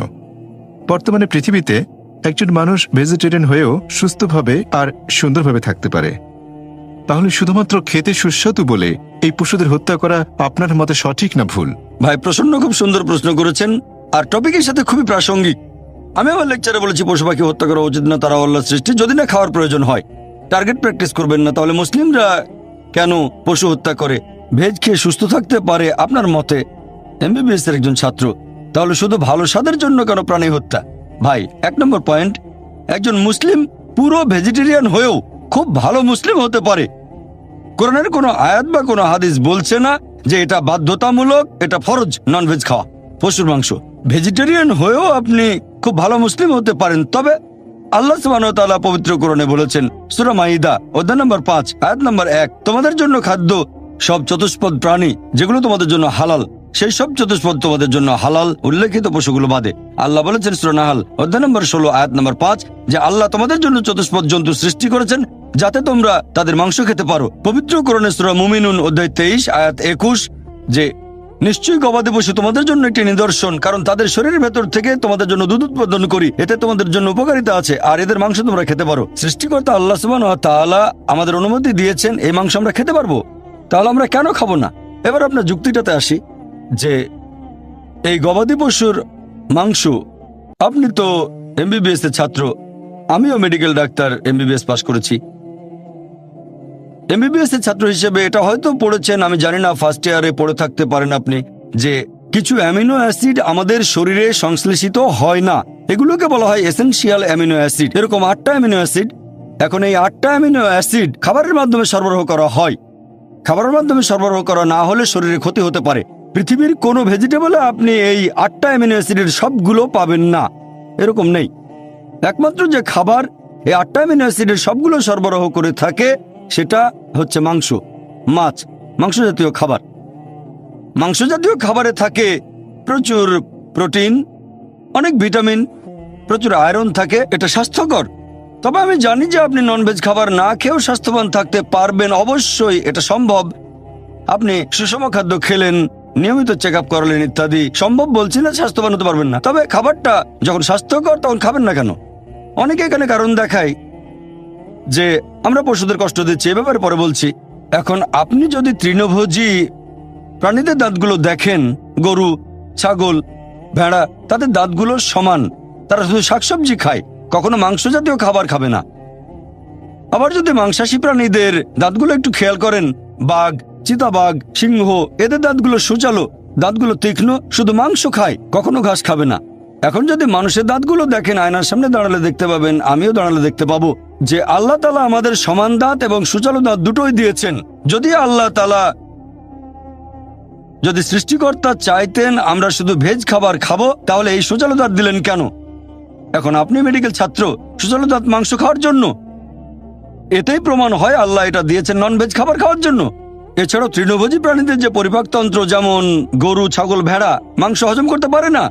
Speaker 2: বর্তমানে পৃথিবীতে একজন মানুষ ভেজিটেরিয়ান হয়েও সুস্থভাবে আর সুন্দরভাবে থাকতে পারে। তাহলে শুধুমাত্র খেতে সুস্বাদু বলে এই পশুদের হত্যা করা আপনার মতে সঠিক না ভুল?
Speaker 1: ভাই প্রসন্ন খুব সুন্দর প্রশ্ন করেছেন, আর টপিকের সাথে খুবই প্রাসঙ্গিক। আমি আমার লেকচারে বলেছি পশু পাখি হত্যা করা উচিত না, তারা আল্লাহর সৃষ্টি, যদি না খাওয়ার প্রয়োজন হয়। টার্গেট প্র্যাকটিস করবেন না। তাহলে মুসলিমরা কেন পশু হত্যা করে? ভেজ খেয়ে সুস্থ থাকতে পারে আপনার মতে, এমবিবিএস এর একজন ছাত্র। তাহলে শুধু ভালো স্বাদের জন্য কেন প্রাণী হত্যা? ভাই 1 নম্বর পয়েন্ট, একজন মুসলিম পুরো ভেজিটেরিয়ান হয়েও খুব ভালো মুসলিম হতে পারে। কোরআনের কোনো আয়াত বা কোনো হাদিস বলছে না যে এটা বাধ্যতামূলক, এটা ফরজ ননভেজ খাওয়া, পশুর মাংস। ভেজিটেরিয়ান হয়েও আপনি খুব ভালো মুসলিম হতে পারেন। তবে আল্লাহ সুবহানাহু ওয়া তাআলা পবিত্র কোরআনে বলেছেন, সূরা মাইদা অধ্যায় নম্বর 5 আয়াত নম্বর 1, তোমাদের জন্য খাদ্য সব চতুষ্পদ প্রাণী যেগুলো তোমাদের জন্য হালাল, সেই সব চতুষ্পদ তোমাদের জন্য হালাল, উল্লেখিত পশুগুলো বাদে। আল্লাহ বলেছেন সূরা নাহাল অধ্যায় নম্বর 16 আয়াত নম্বর 5 যে আল্লাহ তোমাদের জন্য চতুষ্পদ জন্তু সৃষ্টি করেছেন যাতে তোমরা তাদের মাংস খেতে পারো। পবিত্র কোরআনে সূরা মুমিনুন অধ্যায় 23 আয়াত 21 যে নিশ্চয়ই গবাদি পশু তোমাদের জন্য একটি নিদর্শন, কারণ তাদের শরীরের ভেতর থেকে তোমাদের জন্য দুধ উৎপাদন করি, এতে তোমাদের জন্য উপকারিতা আছে, আর এদের মাংস তোমরা খেতে পারো। সৃষ্টিকর্তা আল্লাহ সুবহানাহু ওয়া তাআলা আমাদের অনুমতি দিয়েছেন এই মাংস আমরা খেতে পারবো, তাহলে আমরা কেন খাবো না? এবার আপনার যুক্তিটাতে আসি যে এই গবাদি পশুর মাংস, আপনি তো এমবিবিএস এর ছাত্র, আমিও মেডিকেল ডাক্তার, এমবিবিএস পাশ করেছি। এমবিবিএস এর ছাত্র হিসেবে এটা হয়তো পড়েছেন, আমি জানি না, ফার্স্ট ইয়ারে পড়ে থাকতে পারেন আপনি, যে কিছু অ্যামিনো অ্যাসিড আমাদের শরীরে সংশ্লেষিত হয় না, এগুলোকে বলা হয় এসেনশিয়াল অ্যামিনো অ্যাসিড। এরকম 8টা অ্যামিনো অ্যাসিড। এখন এই 8টা অ্যামিনো অ্যাসিড খাবারের মাধ্যমে সরবরাহ করা হয়। খাবারের মাধ্যমে সরবরাহ করা না হলে শরীরে ক্ষতি হতে পারে। পৃথিবীর কোনো ভেজিটেবলে আপনি এই 8টা অ্যামিনো অ্যাসিডের সবগুলো পাবেন না, এরকম নেই। একমাত্র যে খাবার এই 8টা অ্যামিনো অ্যাসিডের সবগুলো সরবরাহ করে থাকে সেটা হচ্ছে মাংস, মাছ, মাংস জাতীয় খাবার। মাংস জাতীয় খাবারে থাকে প্রচুর প্রোটিন, অনেক ভিটামিন, প্রচুর আয়রন থাকে, এটা স্বাস্থ্যকর। তবে আমি জানি যে আপনি ননভেজ খাবার না খেয়েও স্বাস্থ্যবান থাকতে পারবেন, অবশ্যই এটা সম্ভব। আপনি সুষম খাদ্য খেলেন, নিয়মিত চেক আপ করালেন ইত্যাদি, সম্ভব বলছি না স্বাস্থ্যবান হতে পারবেন না। তবে খাবারটা যখন স্বাস্থ্যকর তখন খাবেন না কেন? অনেকে এখানে কারণ দেখায় যে আমরা পশুদের কষ্ট দিচ্ছি, এ ব্যাপারে পরে বলছি। এখন আপনি যদি তৃণভোজী প্রাণীদের দাঁতগুলো দেখেন, গরু, ছাগল, ভেড়া, তাদের দাঁতগুলো সমান, তারা শুধু শাকসবজি খায়, কখনো মাংস জাতীয় খাবার খাবে না। আবার যদি মাংসাশী প্রাণীদের দাঁতগুলো একটু খেয়াল করেন, বাঘ, চিতাবাঘ, সিংহ, এদের দাঁতগুলো সূচালো, দাঁতগুলো তীক্ষ্ণ, শুধু মাংস খায়, কখনো ঘাস খাবে না। এখন যদি মানুষের দাঁতগুলো দেখেন, আয়নার সামনে দাঁড়ালে দেখতে পাবেন, আমিও দাঁড়ালে দেখতে পাবো যে আল্লাহ তাআলা আমাদের সমান দাঁত এবং সূচালো দাঁত দুটোই দিয়েছেন। যদি আল্লাহ তাআলা, যদি সৃষ্টিকর্তা চাইতেন আমরা শুধু ভেজ খাবার খাবো, তাহলে এই সূচালো দাঁত দিলেন কেন? এখন আপনি মেডিকেল ছাত্র, সূচালো দাঁত মাংস খাওয়ার জন্য, এতেই প্রমাণ হয় আল্লাহ এটা দিয়েছেন নন ভেজ খাবার খাওয়ার জন্য। এছাড়াও তৃণভোজী প্রাণীদের যে পরিপাকতন্ত্র, যেমন গরু, ছাগল, ভেড়া মাংস হজম করতে পারে না,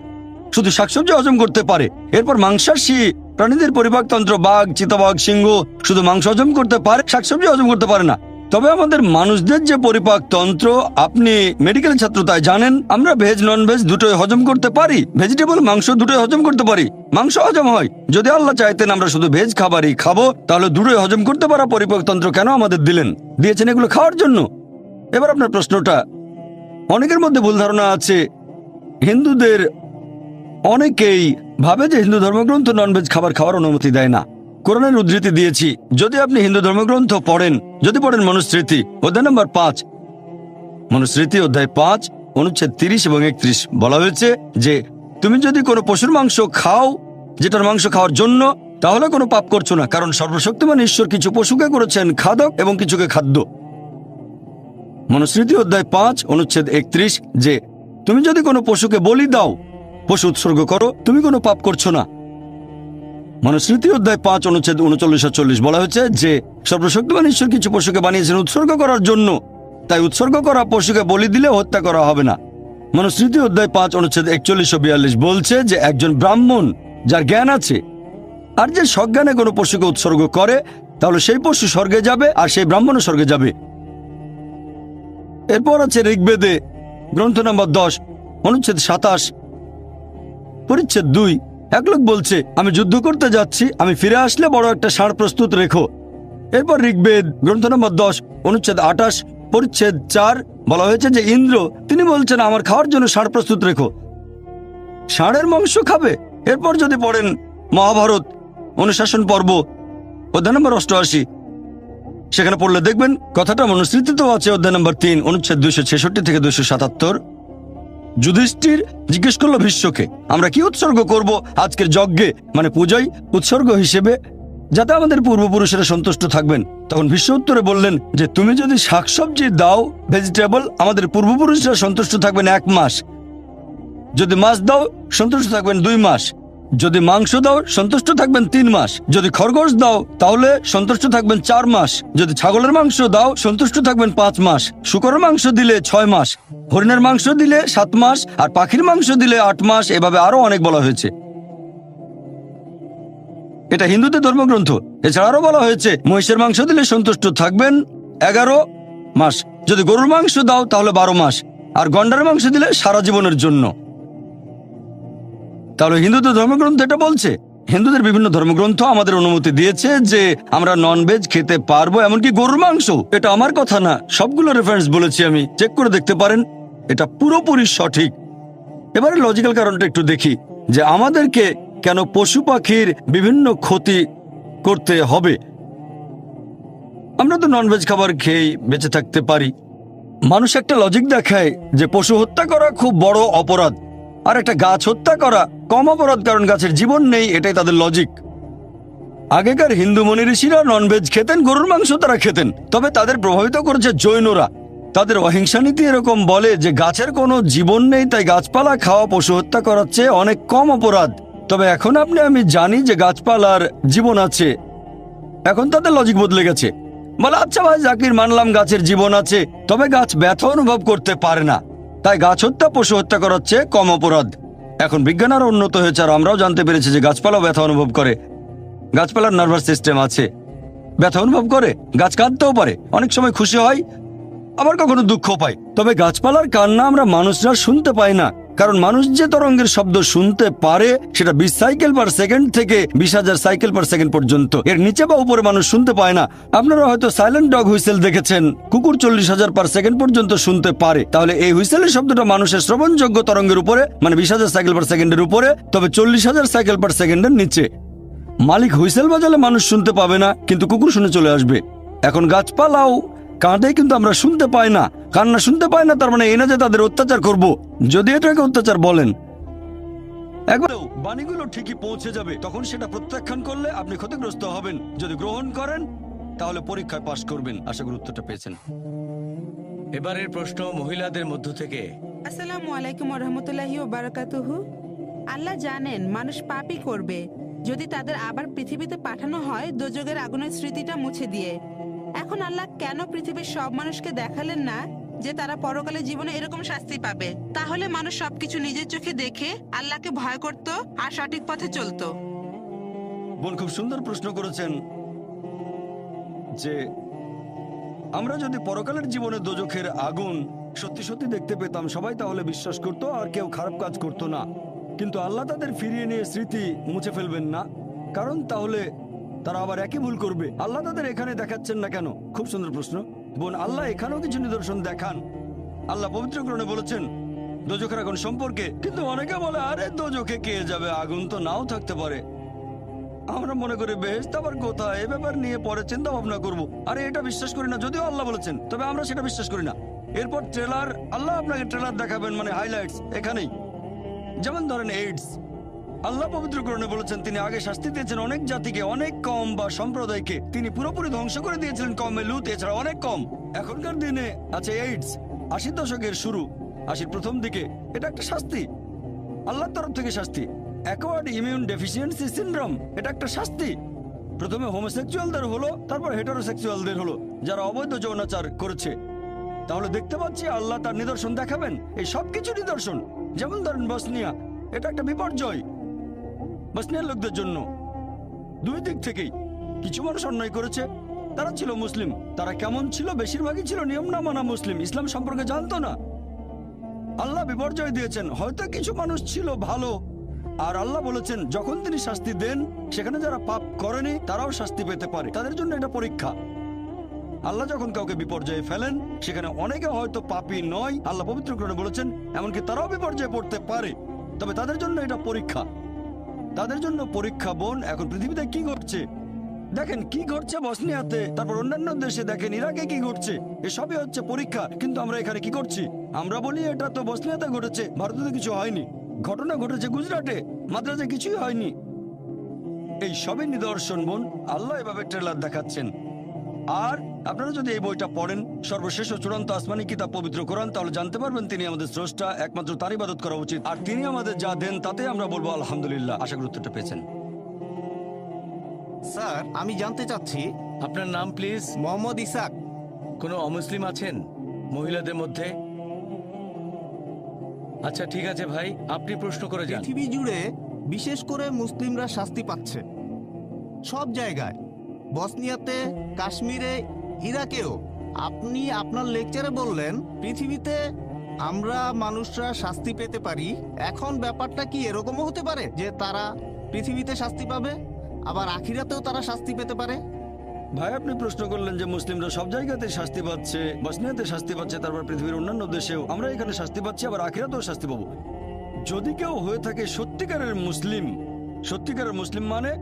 Speaker 1: শুধু শাকসবজি হজম করতে পারে। এরপর মাংসাশী প্রাণীদের পরিপাকতন্ত্র, বাঘ, চিতাবাঘ, সিংহ শুধু মাংস হজম করতে পারে, শাকসবজি হজম করতে পারে না। তবে আমাদের মানুষদের যে পরিপাকতন্ত্র, আপনি মেডিকেল ছাত্র তাই জানেন, আমরা ভেজ নন ভেজ দুটোই হজম করতে পারি, ভেজিটেবল মাংস দুটোই হজম করতে পারি, মাংস হজম হয়। যদি আল্লাহ চাইতেন আমরা শুধু ভেজ খাবারই খাবো, তাহলে দুটোই হজম করতে পারা পরিপাকতন্ত্র কেন আমাদের দিলেন? দিয়েছেন এগুলো খাওয়ার জন্য। এবার আপনার প্রশ্নটা, অনেকের মধ্যে ভুল ধারণা আছে, হিন্দুদের অনেকেই ভাবে যে হিন্দু ধর্মগ্রন্থ ননভেজ খাবার খাওয়ার অনুমতি দেয় না। কোরআনের উদ্ধৃতি দিয়েছি, যদি আপনি হিন্দু ধর্মগ্রন্থ পড়েন, যদি পড়েন মনুস্মৃতি অধ্যায় নম্বর 5, মনুস্মৃতি অধ্যায় 5 অনুচ্ছেদ 30 এবং 31, বলা হয়েছে যে তুমি যদি কোনো পশুর মাংস খাও যেটার মাংস খাওয়ার জন্য, তাহলে কোনো পাপ করছো না, কারণ সর্বশক্তিমান ঈশ্বর কিছু পশুকে করেছেন খাদক এবং কিছুকে খাদ্য। মনুস্মৃতি অধ্যায় 5 অনুচ্ছেদ 31 যে তুমি যদি কোনো পশুকে বলি দাও, পশু উৎসর্গ করো, তুমি কোনো পাপ করছো না। মনুস্মৃতি অধ্যায় 5 অনুচ্ছেদ 39-40 বলা হয়েছে যে সর্বশক্তিমান ঈশ্বর কিছু পশুকে বানিয়েছেন উৎসর্গ করার জন্য, তাই উৎসর্গ করা পশুকে বলি দিলে হত্যা করা হবে না। মনুস্মৃতি অধ্যায় 5 অনুচ্ছেদ 41-42 বলছে যে একজন ব্রাহ্মণ যার জ্ঞান আছে আর যে সজ্ঞানে কোনো পশুকে উৎসর্গ করে, তাহলে সেই পশু স্বর্গে যাবে আর সেই ব্রাহ্মণও স্বর্গে যাবে। এরপর আছে ঋগ্বেদে গ্রন্থ নম্বর 10 অনুচ্ছেদ 27 পরিচ্ছেদ 2। এক লোক বলছে, আমি যুদ্ধ করতে যাচ্ছি, আমি ফিরে আসলে বড় একটা ষাঁড় প্রস্তুত রেখো। এরপর ঋগ্বেদ গ্রন্থ নম্বর 10 অনুচ্ছেদ 28 পরিচ্ছেদ 4 বলা হয়েছে যে ইন্দ্র তিনি বলছেন আমার খাওয়ার জন্য ষাঁড় প্রস্তুত রেখো, ষাঁড়ের মাংস খাবে। এরপর যদি পড়েন মহাভারত অনুশাসন পর্ব অধ্যায় নম্বর 88, সেখানে পড়লে দেখবেন কথাটা মনুস্মৃতিতেও আছে। অধ্যায় নম্বর 3 অনুচ্ছেদ 266-277 যুধিষ্ঠির জিজ্ঞেস করলো ভীষ্মকে, আমরা কি উৎসর্গ করব আজকের যজ্ঞে, মানে পূজায় উৎসর্গ হিসেবে, যাতে আমাদের পূর্বপুরুষেরা সন্তুষ্ট থাকবেন? তখন ভীষ্ম উত্তরে বললেন যে তুমি যদি শাকসবজি দাও, ভেজিটেবল, আমাদের পূর্বপুরুষরা সন্তুষ্ট থাকবেন 1 মাস। যদি মাছ দাও সন্তুষ্ট থাকবেন 2 মাস। যদি মাংস দাও সন্তুষ্ট থাকবেন 3 মাস। যদি খরগোশ দাও তাহলে সন্তুষ্ট থাকবেন 4 মাস। যদি ছাগলের মাংস দাও সন্তুষ্ট থাকবেন 5 মাস। শূকরের মাংস দিলে 6 মাস। হরিণের মাংস দিলে 7 মাস। আর পাখির মাংস দিলে 8 মাস। এভাবে আরো অনেক বলা হয়েছে। এটা হিন্দুদের ধর্মগ্রন্থ। এছাড়া আরো বলা হয়েছে মহিষের মাংস দিলে সন্তুষ্ট থাকবেন 11 মাস। যদি গরুর মাংস দাও তাহলে 12 মাস। আর গন্ডার মাংস দিলে সারা জীবনের জন্য। তাহলে হিন্দুদের ধর্মগ্রন্থ এটা বলছে। হিন্দুদের বিভিন্ন ধর্মগ্রন্থ আমাদের অনুমতি দিয়েছে যে আমরা ননভেজ খেতে পারবো, এমনকি গরুর মাংস। এটা আমার কথা না, সবগুলো রেফারেন্স বলেছি আমি, চেক করে দেখতে পারেন, এটা পুরোপুরি সঠিক। এবারে লজিক্যাল কারণটা একটু দেখি যে আমাদেরকে কেন পশু পাখির বিভিন্ন ক্ষতি করতে হবে। আমরা তো ননভেজ খাবার খেয়েই বেঁচে থাকতে পারি। মানুষ একটা লজিক দেখায় যে পশু হত্যা করা খুব বড় অপরাধ, আর একটা গাছ হত্যা করা কম অপরাধ, কারণ গাছের জীবন নেই, এটাই তাদের লজিক। আগেকার হিন্দু মুনি ঋষিরা ননভেজ খেতেন, গরুর মাংস তারা খেতেন, তবে তাদের প্রভাবিত করেছে জৈনরা। তাদের অহিংসা নীতি এরকম বলে যে গাছের কোনো জীবন নেই, তাই গাছপালা খাওয়া পশু হত্যা করার চেয়ে অনেক কম অপরাধ। তবে এখন আমি জানি যে গাছপালার জীবন আছে, এখন তাদের লজিক বদলে গেছে। বলে আচ্ছা ভাই জাকির, মানলাম গাছের জীবন আছে, তবে গাছ ব্যথা অনুভব করতে পারে না, তাই গাছ হত্যা পশু হত্যা করার চেয়ে কম অপরাধ। এখন বিজ্ঞান আরো উন্নত হয়েছে আর আমরাও জানতে পেরেছি যে গাছপালাও ব্যথা অনুভব করে। গাছপালার নার্ভাস সিস্টেম আছে, ব্যথা অনুভব করে, গাছ কাঁদতেও পারে, অনেক সময় খুশি হয়, আবার কখনো দুঃখ পায়। তবে গাছপালার কান্না আমরা মানুষরা শুনতে পাই না, কারণ মানুষ যে তরঙ্গের শব্দ শুনতে পারে সেটা 20 সাইকেল পার সেকেন্ড থেকে 20,000 সাইকেল পার সেকেন্ড পর্যন্ত, এর নিচে বা উপরে মানুষ শুনতে পায় না। আপনারা হয়তো সাইলেন্ট ডগ হুইসেল দেখেছেন, কুকুর 40,000 পার সেকেন্ড পর্যন্ত শুনতে পারে। তাহলে এই হুইসেলের শব্দটা মানুষের শ্রবণযোগ্য তরঙ্গের উপরে, মানে 20,000 সাইকেল পার সেকেন্ডের উপরে, তবে 40,000 সাইকেল পার সেকেন্ডের নিচে। মালিক হুইসেল বাজালে মানুষ শুনতে পাবে না, কিন্তু কুকুর শুনে চলে আসবে। এখন গাছপালাও কাঁদে, কিন্তু আমরা শুনতে পাই না। কান্না শুনতে পায় না, তার মানে এই না যে তাদের অত্যাচার করব, যদি এটাকে অত্যাচার বলেন। একবার বাণীগুলো ঠিকই পৌঁছে যাবে, তখন সেটা প্রত্যাখ্যান করলে আপনি ক্ষতিগ্রস্ত হবেন। যদি গ্রহণ করেন তাহলে পরীক্ষায় পাশ করবেন। আশা করি উত্তরটা পেয়েছেন।
Speaker 3: এবারের প্রশ্ন মহিলাদের মধ্য থেকে।
Speaker 4: আসসালামু আলাইকুম রহমতুল্লাহি ওয়া বারাকাতুহু। আল্লাহ জানেন মানুষ পাপই করবে যদি তাদের আবার পৃথিবীতে পাঠানো হয় দোজখের আগুনের স্মৃতিটা মুছে দিয়ে। এখন আল্লাহ কেন পৃথিবীর সব মানুষকে দেখালেন না যে তারা পরকালে জীবনে এরকম শাস্তি পাবে? তাহলে মানুষ সবকিছু নিজের চোখে দেখে আল্লাহকে ভয় করত আর সঠিক পথে চলতো।
Speaker 1: বোন খুব সুন্দর প্রশ্ন করেছেন যে আমরা যদি পরকালের জীবনে দোজখের আগুন সত্যি সত্যি দেখতে পেতাম, সবাই তাহলে বিশ্বাস করত আর কেউ খারাপ কাজ করত না। কিন্তু আল্লাহ তাদের ফিরিয়ে নিয়ে স্মৃতি মুছে ফেলবেন না, কারণ তাহলে তারা আবার একই ভুল করবে। আল্লাহ তাদের এখানে দেখাচ্ছেন না কেন? খুব সুন্দর প্রশ্ন বোন। আল্লাহ এখানেও কিছু নিদর্শন দেখান। আল্লাহ পবিত্র কোরআনে বলেছেন দোজখের আগুন সম্পর্কে, কিন্তু অনেকে বলে আরে দোজখে কে যাবে, আগুন তো নাও থাকতে পারে। আমরা মনে করি বেহেশত আবার কোথায়, এ ব্যাপার নিয়ে পরে চিন্তা ভাবনা করবো। আরে এটা বিশ্বাস করি না, যদিও আল্লাহ বলেছেন, তবে আমরা সেটা বিশ্বাস করি না। এরপর ট্রেলার, আল্লাহ আপনাকে ট্রেলার দেখাবেন, মানে হাইলাইটস এখানেই। যেমন ধরেন এইডস, আল্লাহ পবিত্র কোরআনে বলেছেন তিনি আগে শাস্তি দিয়েছেন অনেক জাতিকে, অনেক কম বা সম্প্রদায়কে তিনি পুরোপুরি ধ্বংস করে দিয়েছিলেন কমে লুত, এছাড়া অনেক কম। এখনকার দিনে আছে এইডস, 80 দশকের শুরু, 80 প্রথম দিকে, এটা একটা শাস্তি, আল্লাহর তরফ থেকে শাস্তি। অ্যাকোয়ার্ড ইমিউন ডেফিসিয়েন্সি সিনড্রোম, এটা একটা শাস্তি। প্রথমে হোমোসেক্সুয়ালদের হলো, তারপর হেটারোসেক্সুয়ালদের হলো, যারা অবৈধ যৌনাচার করেছে। তাহলে দেখতে পাচ্ছি আল্লাহ তার নিদর্শন দেখাবেন, এই সবকিছু নিদর্শন। যেমন ধরেন বসনিয়া, এটা একটা বিপর্যয় বসনিয়ার লোকদের জন্য, দুই দিক থেকেই। কিছু মানুষ অন্যায় করেছে, তারা ছিল মুসলিম, তারা কেমন ছিল? বেশিরভাগই ছিল নিয়ম না মানা মুসলিম, ইসলাম সম্পর্কে জানতো না। আল্লাহ বিপর্যয় দিয়েছেন, হয়তো কিছু মানুষ ছিল ভালো, আর আল্লাহ বলেছেন যখন তিনি শাস্তি দেন সেখানে যারা পাপ করেনি তারাও শাস্তি পেতে পারে, তাদের জন্য এটা পরীক্ষা। আল্লাহ যখন কাউকে বিপর্যয়ে ফেলেন সেখানে অনেকে হয়তো পাপী নয়, আল্লাহ পবিত্র কোরআনে বলেছেন এমনকি তারাও বিপর্যয়ে পড়তে পারে, তবে তাদের জন্য এটা পরীক্ষা, তাদের জন্য পরীক্ষা। বোন, এখন পৃথিবীতে কি ঘটছে দেখেন, কি ঘটছে বসনিয়াতে, তারপর অন্যান্য দেশে দেখেন, ইরাকে কি ঘটছে, এসবই হচ্ছে পরীক্ষা। কিন্তু আমরা এখানে কি করছি? আমরা বলি এটা তো বসনিয়াতে ঘটেছে, ভারতে কিছু হয়নি। ঘটনা ঘটেছে গুজরাটে, মাদ্রাজে কিছুই হয়নি। এই সবই নিদর্শন বোন, আল্লাহ এভাবে ট্রেলার দেখাচ্ছেন। আর আপনারা যদি এই বইটা পড়েন, সর্বশেষ ও চূড়ান্ত আসমানি কিতাব পবিত্র কোরআন, তাহলে জানতে পারবেন তিনি আমাদের স্রষ্টা, একমাত্র তার ইবাদত করা উচিত, আর তিনি আমাদের যা দেন তাতে আমরা বলবো আলহামদুলিল্লাহ। আশা করি উত্তরটা পেয়েছেন।
Speaker 5: স্যার, আমি জানতে চাচ্ছি,
Speaker 3: আপনার নাম প্লিজ?
Speaker 5: মোহাম্মদ ইসাক।
Speaker 3: কোনো অমুসলিম আছেন মহিলাদের মধ্যে? আচ্ছা ঠিক আছে ভাই, আপনি প্রশ্ন করে যান।
Speaker 5: পৃথিবী জুড়ে বিশেষ করে মুসলিমরা শাস্তি পাচ্ছে, সব জায়গায়, বসনিয়াতে, কাশ্মীরে, ইরাকেও। আপনি আপনার লেকচারে বললেন পৃথিবীতে আমরা মানুষরা শাস্তি পেতে পারি। এখন ব্যাপারটা কি এরকমও হতে পারে যে তারা পৃথিবীতে শাস্তি পাবে, আবার আখিরাতেও তারা শাস্তি পেতে পারে?
Speaker 1: ভাই, আপনি প্রশ্ন করলেন যে মুসলিমরা সব জায়গাতে শাস্তি পাচ্ছে, বসনিয়াতে শাস্তি পাচ্ছে, তারপর পৃথিবীর অন্যান্য দেশেও আমরা এখানে শাস্তি পাচ্ছি, আবার আখিরাতেও শাস্তি পাবো। যদি কেউ হয়ে থাকে সত্যিকারের মুসলিম, সত্যিকারের মুসলিম মানে,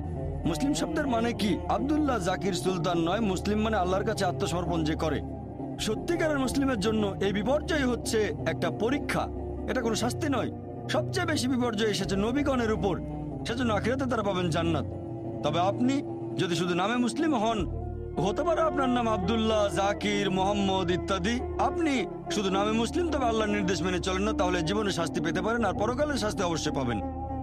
Speaker 1: মুসলিম শব্দের মানে কি? আব্দুল্লাহ জাকির সুলতান নয়, মুসলিম মানে আল্লাহর কাছে আত্মসমর্পণ যে করে। সত্যিকারের মুসলিমের জন্য এই বিপর্যয় হচ্ছে একটা পরীক্ষা, এটা কোনো শাস্তি নয়। সবচেয়ে বেশি বিপর্যয় এসেছে নবীগণের উপর, সেজন্য আখিরাতে তারা পাবেন জান্নাত। তবে আপনি যদি শুধু নামে মুসলিম হন, হতে পারে আপনার নাম আব্দুল্লাহ, জাকির, মোহাম্মদ ইত্যাদি, আপনি শুধু নামে মুসলিম তবে আল্লাহর নির্দেশ মেনে চলেন না, তাহলে জীবনে শাস্তি পেতে পারেন, আর পরকালে শাস্তি অবশ্যই পাবেন।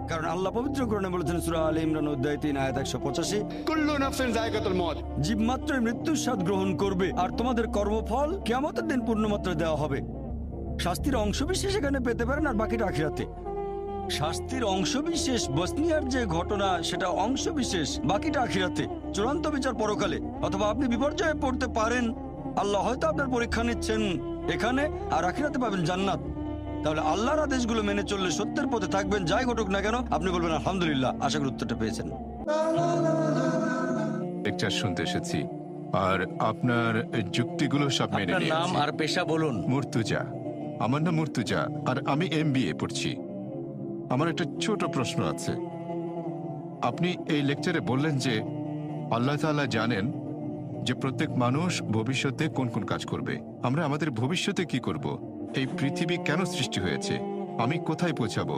Speaker 1: কারণ আল্লাহ পবিত্র কোরআনে বলেছেন সূরা আলে ইমরান অধ্যায় 3 আয়াত 185,
Speaker 6: কুল্লু নাফসিন যায়কাতুল মউত।
Speaker 1: জীব মাত্রই মৃত্যুর স্বাদ গ্রহণ করবে, আর তোমাদের কর্মফল কিয়ামতের দিন পূর্ণমাত্রায় দেওয়া হবে। শাস্তির অংশবিশেষ এখানে পেতে পারেন, আর বাকিটা আখিরাতে। শাস্তির অংশবিশেষ বসনিয়ার যে ঘটনা সেটা অংশবিশেষ, বাকিটা আখিরাতে, চূড়ান্ত বিচার পরকালে। অথবা আপনি বিপর্যয়ে পড়তে পারেন, আল্লাহ হয়তো আপনার পরীক্ষা নিচ্ছেন এখানে, আর আখিরাতে পাবেন জান্নাত। তাহলে আল্লাহর আদেশগুলো মেনে চললে সত্যের পথে থাকবেন, যাই ঘটুক না কেন আপনি বলবেন আলহামদুলিল্লাহ। আশা করি উত্তরটা পেয়েছেন।
Speaker 2: লেকচার শুনতে এসেছি, আর আপনার যুক্তিগুলো সব মেনে
Speaker 3: আপনার নাম
Speaker 2: নিয়েছি।
Speaker 3: আর পেশা বলুন।
Speaker 2: মুর্তুজা, আমার নাম মুর্তুজা, আর আমি MBA পড়ছি। আমার একটা ছোট প্রশ্ন আছে। আপনি এই লেকচারে বললেন যে আল্লাহ তাআলা জানেন যে প্রত্যেক মানুষ ভবিষ্যতে কোন কোন কাজ করবে। আমরা আমাদের ভবিষ্যতে কি করব? এই পৃথিবী কেন সৃষ্টি হয়েছে? আমি কোথায় পৌঁছাবো?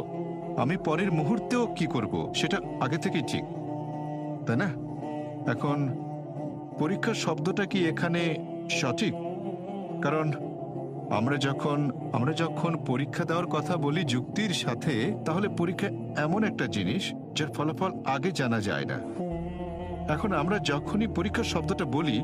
Speaker 2: আমি পরের মুহূর্তেও কি করব? সেটা আগে থেকেই ঠিক, তাই না? এখন পরীক্ষা শব্দটা কি এখানে সঠিক? কারণ আমরা যখন পরীক্ষা দেওয়ার কথা বলি যুক্তির সাথে, তাহলে পরীক্ষা এমন একটা জিনিস যার ফলাফল আগে জানা যায় না। এখন আমরা যখনই পরীক্ষা শব্দটা বলি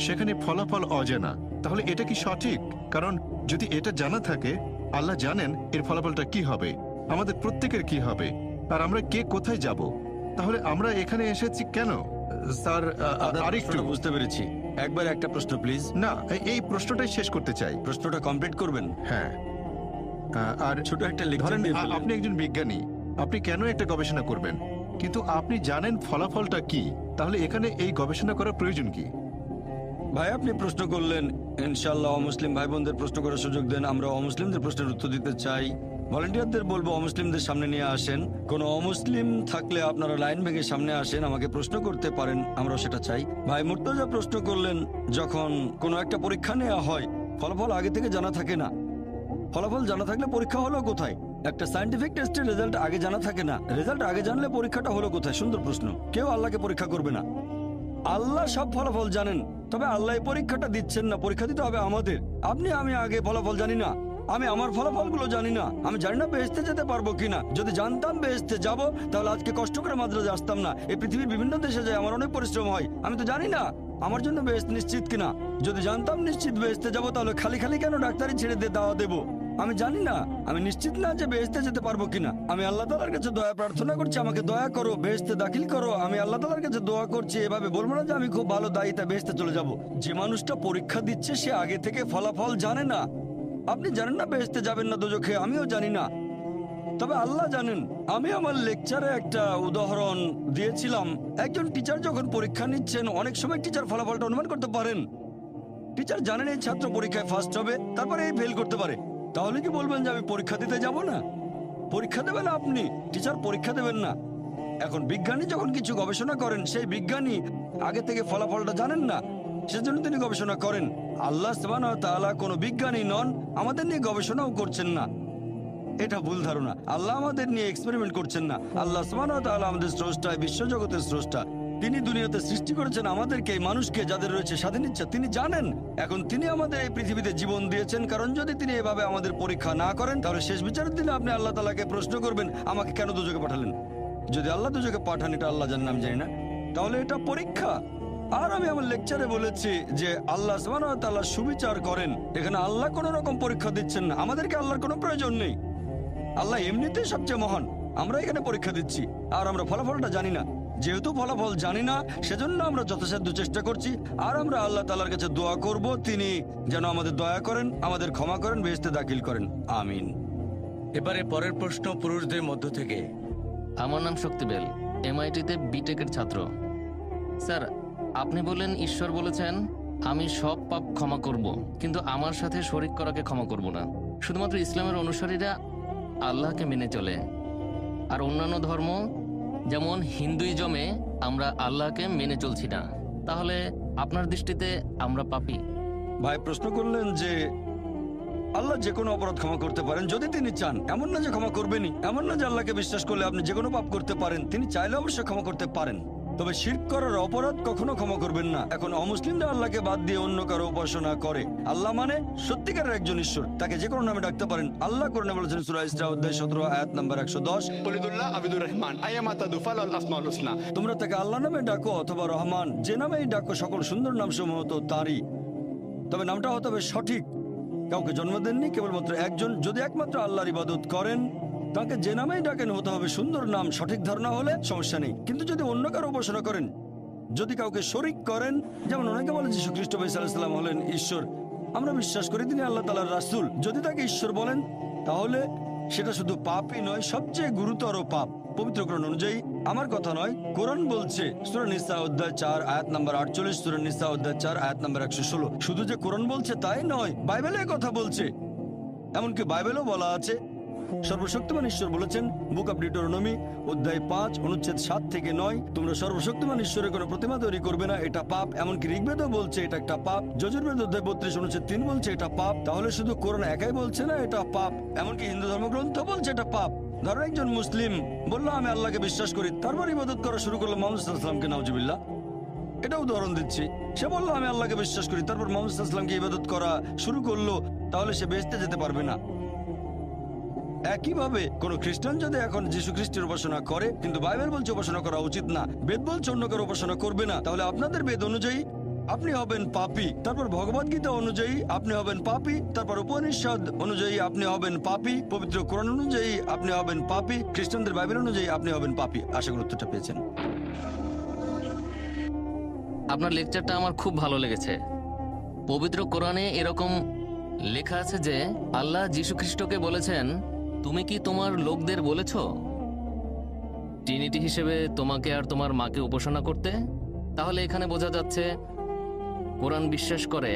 Speaker 2: সেখানে ফলাফল অজানা, তাহলে এটা কি সঠিক? কারণ যদি এটা জানা থাকে, আল্লাহ জানেন এর ফলাফলটা কি হবে, আমাদের প্রত্যেকের কি হবে, আর আমরা কে কোথায় যাব, তাহলে আমরা এখানে এসেছি কেন? স্যার, আরেকটু
Speaker 1: বুঝতে পেরেছি। একবার একটা প্রশ্ন প্লিজ।
Speaker 2: না, এই প্রশ্নটাই শেষ করতে চাই।
Speaker 1: প্রশ্নটা কমপ্লিট করবেন।
Speaker 2: হ্যাঁ, আর
Speaker 1: ছোট একটা লেকচার
Speaker 2: ধরেন
Speaker 1: দিয়ে ফেললেন।
Speaker 2: আপনি একজন বিজ্ঞানী, আপনি কেন একটা গবেষণা করবেন, কিন্তু আপনি জানেন ফলাফলটা কি, তাহলে এখানে এই গবেষণা করার প্রয়োজন কি?
Speaker 1: ভাই, আপনি প্রশ্ন করলেন, ইনশাআল্লাহ অমুসলিম ভাই বোনদের প্রশ্ন করার সুযোগ দেন। আমরা অমুসলিমদের প্রশ্নের উত্তর দিতে চাই। ভলেন্টিয়ারদের বলবো অমুসলিমদের সামনে নিয়ে আসেন। কোনো অমুসলিম থাকলে আপনারা লাইন ভেঙে সামনে আসেন, আমাকে প্রশ্ন করতে পারেন, আমরাও সেটা চাই। ভাই মুর্তজা প্রশ্ন করলেন, যখন কোনো একটা পরীক্ষা নেওয়া হয় ফলাফল আগে থেকে জানা থাকে না, ফলাফল জানা থাকলে পরীক্ষা হলো কোথায়? একটা সায়েন্টিফিক টেস্টের রেজাল্ট আগে জানা থাকে না। রেজাল্ট আগে জানলে পরীক্ষাটা হলো কোথায়? সুন্দর প্রশ্ন। কেউ আল্লাহকে পরীক্ষা করবে না। আল্লাহ সব ফলাফল জানেন, তবে আল্লাহ এই পরীক্ষাটা দিচ্ছেন না। পরীক্ষা দিতে হবে আমাদের। আপনি আমি আগে ফলাফল জানি না। আমি আমার ফলাফলগুলো জানি না। আমি জানি না বেহেশতে যেতে পারবো কিনা। যদি জানতাম বেহেশতে যাব, তাহলে আজকে কষ্ট করে মাদ্রাজে আসতাম না। এই পৃথিবীর বিভিন্ন দেশে যায়, আমার অনেক পরিশ্রম হয়। আমি তো জানি না আমার জন্য বেহেশত নিশ্চিত কিনা। যদি জানতাম নিশ্চিত বেহেশতে যাব, তাহলে খালি খালি কেন ডাক্তারি ছেড়ে দিয়ে দাওয়া দেবো? আমি জানি না, আমি নিশ্চিত না যে বেহেশতে যেতে পারবো কিনা। আমি আল্লাহ তাআলার কাছে দয়া প্রার্থনা করছি, আমাকে দয়া করো, বেহেশতে দাখিল করো। আমি আল্লাহ তাআলার কাছে দোয়া করছি। এভাবে বলবো না যে আমি খুব ভালো দায়ী, তাই বেহেশতে চলে যাব। যে মানুষটা পরীক্ষা দিচ্ছে সে আগে থেকে ফলাফল জানে না। আপনি জানেন না বেহেশতে যাবেন না দোজখে, আমিও জানি না, তবে আল্লাহ জানেন। আমি আমার লেকচারে একটা উদাহরণ দিয়েছিলাম। একজন টিচার যখন পরীক্ষা নিচ্ছেন, অনেক সময় টিচার ফলাফলটা অনুমান করতে পারেন। টিচার জানেন এই ছাত্র পরীক্ষায় ফার্স্ট হবে, তারপরে এই ফেল করতে পারে। তাহলে কি বলবেন যে আমি পরীক্ষা দিতে যাব না? পরীক্ষা দেবেন আপনি, টিচার পরীক্ষা দেবেন না। এখন বিজ্ঞানী যখন কিছু গবেষণা করেন, সেই বিজ্ঞানী আগে থেকে ফলাফলটা জানেন না, সেজন্য তিনি গবেষণা করেন। আল্লাহ সুবহানাহু ওয়া তাআলা কোনো বিজ্ঞানী নন, আমাদের নিয়ে গবেষণাও করছেন না। এটা ভুল ধারণা। আল্লাহ আমাদের নিয়ে এক্সপেরিমেন্ট করছেন না। আল্লাহ সুবহানাহু ওয়া তাআলা আমাদের স্রষ্টা, বিশ্বজগতের স্রষ্টা। তিনি দুনিয়াতে সৃষ্টি করেছেন আমাদেরকে, এই মানুষকে, যাদের রয়েছে স্বাধীন ইচ্ছা। তিনি জানেন। এখন তিনি আমাদের এই পৃথিবীতে জীবন দিয়েছেন, কারণ যদি তিনি এভাবে আমাদের পরীক্ষা না করেন, তাহলে শেষ বিচারের দিনে আপনি আল্লাহ তাআলাকে প্রশ্ন করবেন, আমাকে কেন দোজখে পাঠালেন? যদি আল্লাহ দোজখে পাঠান, এটা আল্লাহ জানেন, আমি জানি না, তাহলে এটা পরীক্ষা। আর আমি আমার লেকচারে বলেছি যে আল্লাহ সুবহানাহু ওয়া তাআলা সুবিচার করেন। এখানে আল্লাহ কোনো রকম পরীক্ষা দিচ্ছেন না। আমাদেরকে আল্লাহর কোনো প্রয়োজন নেই। আল্লাহ এমনিতেই সবচেয়ে মহান। আমরা এখানে পরীক্ষা দিচ্ছি আর আমরা ফলাফলটা জানি না। যেহেতু ফলাফল জানি না, সেজন্য আমরা যথাসাধ্য চেষ্টা করছি। আর আমরা আল্লাহ তাআলার কাছে দোয়া করব, তিনি যেন আমাদের দয়া করেন, আমাদের ক্ষমা করেন, বেহেশতে দাখিল করেন। আমিন।
Speaker 3: এবারে পরের প্রশ্ন পুরুষদের মধ্য থেকে।
Speaker 7: আমার নাম শক্তিবেল, এমআইটিতে বিটেকের ছাত্র। স্যার, আপনি বললেন ঈশ্বর বলেছেন আমি সব পাপ ক্ষমা করব, কিন্তু আমার সাথে শরীক করাকে ক্ষমা করব না। শুধুমাত্র ইসলামের অনুসারীরা আল্লাহকে মেনে চলে, আর অন্যান্য ধর্ম যেমন হিন্দুইজমে আমরা আল্লাহকে মেনে চলছি না। তাহলে আপনার দৃষ্টিতে আমরা পাপী?
Speaker 1: ভাই প্রশ্ন করলেন যে আল্লাহ যে কোনো অপরাধ ক্ষমা করতে পারেন যদি তিনি চান। এমন না যে ক্ষমা করবেনই, এমন না যে আল্লাহকে বিশ্বাস করলে আপনি যে কোনো পাপ করতে পারেন। তিনি চাইলে অবশ্যই ক্ষমা করতে পারেন, তবে শিরক করার অপরাধ কখনো ক্ষমা করবেন না। এখন অমুসলিমরা আল্লাহকে বাদ দিয়ে অন্য কারো উপাসনা করে। আল্লাহ মানে সত্যিকারের একজন ঈশ্বর, তাকে যে কোনো নামে ডাকতে পারেন। আল্লাহ কোরআনে বলেছেন সূরা ইসরা অধ্যায় 17 আয়াত নাম্বার 110,
Speaker 6: কুলিদুল্লাহ আবিদুর রহমান আইয়ামা তাদুফাল আল আসমাউল হুসনা।
Speaker 1: তোমরা তাকে আল্লাহ নামে ডাকো অথবা রহমান, যে নামেই ডাকো, সকল সুন্দর নাম সমূহ তো তারই, তবে নামটা হতে হবে সঠিক। কাউকে জন্ম দেননি, কেবলমাত্র একজন। যদি একমাত্র আল্লাহর ইবাদত করেন, তাকে যে নামেই ডাকেন হতে হবে সুন্দর নাম। সঠিক ধারণা হলে সমস্যা নেই। কিন্তু যদি অন্য কারো উপাসনা করেন, যদি কাউকে শরীক করেন, যেমন অনেকে বলে যীশু খ্রিস্ট ভাই সাল্লাল্লাহু আলাইহি ওয়াসাল্লাম হলেন ঈশ্বর, আমরা বিশ্বাস করি তিনি আল্লাহ তাআলার রাসূল। যদি তাকে ঈশ্বর বলেন, তাহলে সেটা শুধু পাপই নয়, সবচেয়ে গুরুতর পাপ। পবিত্র কোরআন অনুযায়ী, আমার কথা নয়, কোরআন বলছে সূরা নিসা অধ্যায় 4 আয়াত নাম্বার 48, সূরা নিসা অধ্যায় 4 আয়াত নাম্বার 116। শুধু যে কোরআন বলছে তাই নয়, বাইবেলে কথা বলছে। এমনকি বাইবেলও বলা আছে, সর্বশক্তিমান ঈশ্বর বলেছেন, বুক অব ডিউটেরোনমি অধ্যায় 5 অনুচ্ছেদ 7 থেকে 9, তোমরা সর্বশক্তিমান ঈশ্বরের কোনো প্রতিমা তৈরি করবে না, এটা পাপ। এমনকি ঋগ্বেদও বলছে এটা একটা পাপ। যজুর্বেদ অধ্যায় 32 অনুচ্ছেদ 3 বলছে এটা পাপ। তাহলে শুধু কোরআন একাই বলছে না এটা পাপ, এমনকি হিন্দু ধর্মগ্রন্থ বলছে এটা পাপ। ধরো একজন মুসলিম বললো আমি আল্লাহকে বিশ্বাস করি, তারপর ইবাদত করা শুরু করলো মুহাম্মদ সাল্লাল্লাহু আলাইহি ওয়াসাল্লামকে, নাউজুবিল্লাহ। এটা উদাহরণ দিচ্ছি। সে বললো আমি আল্লাহকে বিশ্বাস করি, তারপর মুহাম্মদ সাল্লাল্লাহু আলাইহি ওয়াসাল্লামকে ইবাদত করা শুরু করলো, তাহলে সে বেহেশতে যেতে পারবে না। একইভাবে কোন খ্রিস্টান যদি এখন যীশু খ্রিস্টের উপাসনা করে, কিন্তু বাইবেল বলছে উপাসনা করা উচিত না, বেদ বলছে অন্য কারো উপাসনা করবে না, তাহলে আপনাদের বেদ অনুযায়ী আপনি হবেন পাপী। তারপর ভগবদ গীতা অনুযায়ী আপনি হবেন পাপী। তারপর উপনিষদ অনুযায়ী আপনি হবেন পাপী। পবিত্র কোরআন অনুযায়ী আপনি হবেন পাপী। খ্রিস্টানদের বাইবেল অনুযায়ী আপনি হবেন পাপী। আশা করি উত্তরটা পেয়েছেন।
Speaker 7: আপনার লেকচারটা আমার খুব ভালো লেগেছে। পবিত্র কোরআনে এরকম লেখা আছে যে আল্লাহ যীশু খ্রিস্টকে বলেছেন, তুমি কি তোমার লোকদের বলেছ ট্রিনিটি হিসেবে তোমাকে আর তোমার মাকে উপাসনা করতে? তাহলে এখানে বোঝা যাচ্ছে কোরআন বিশ্বাস করে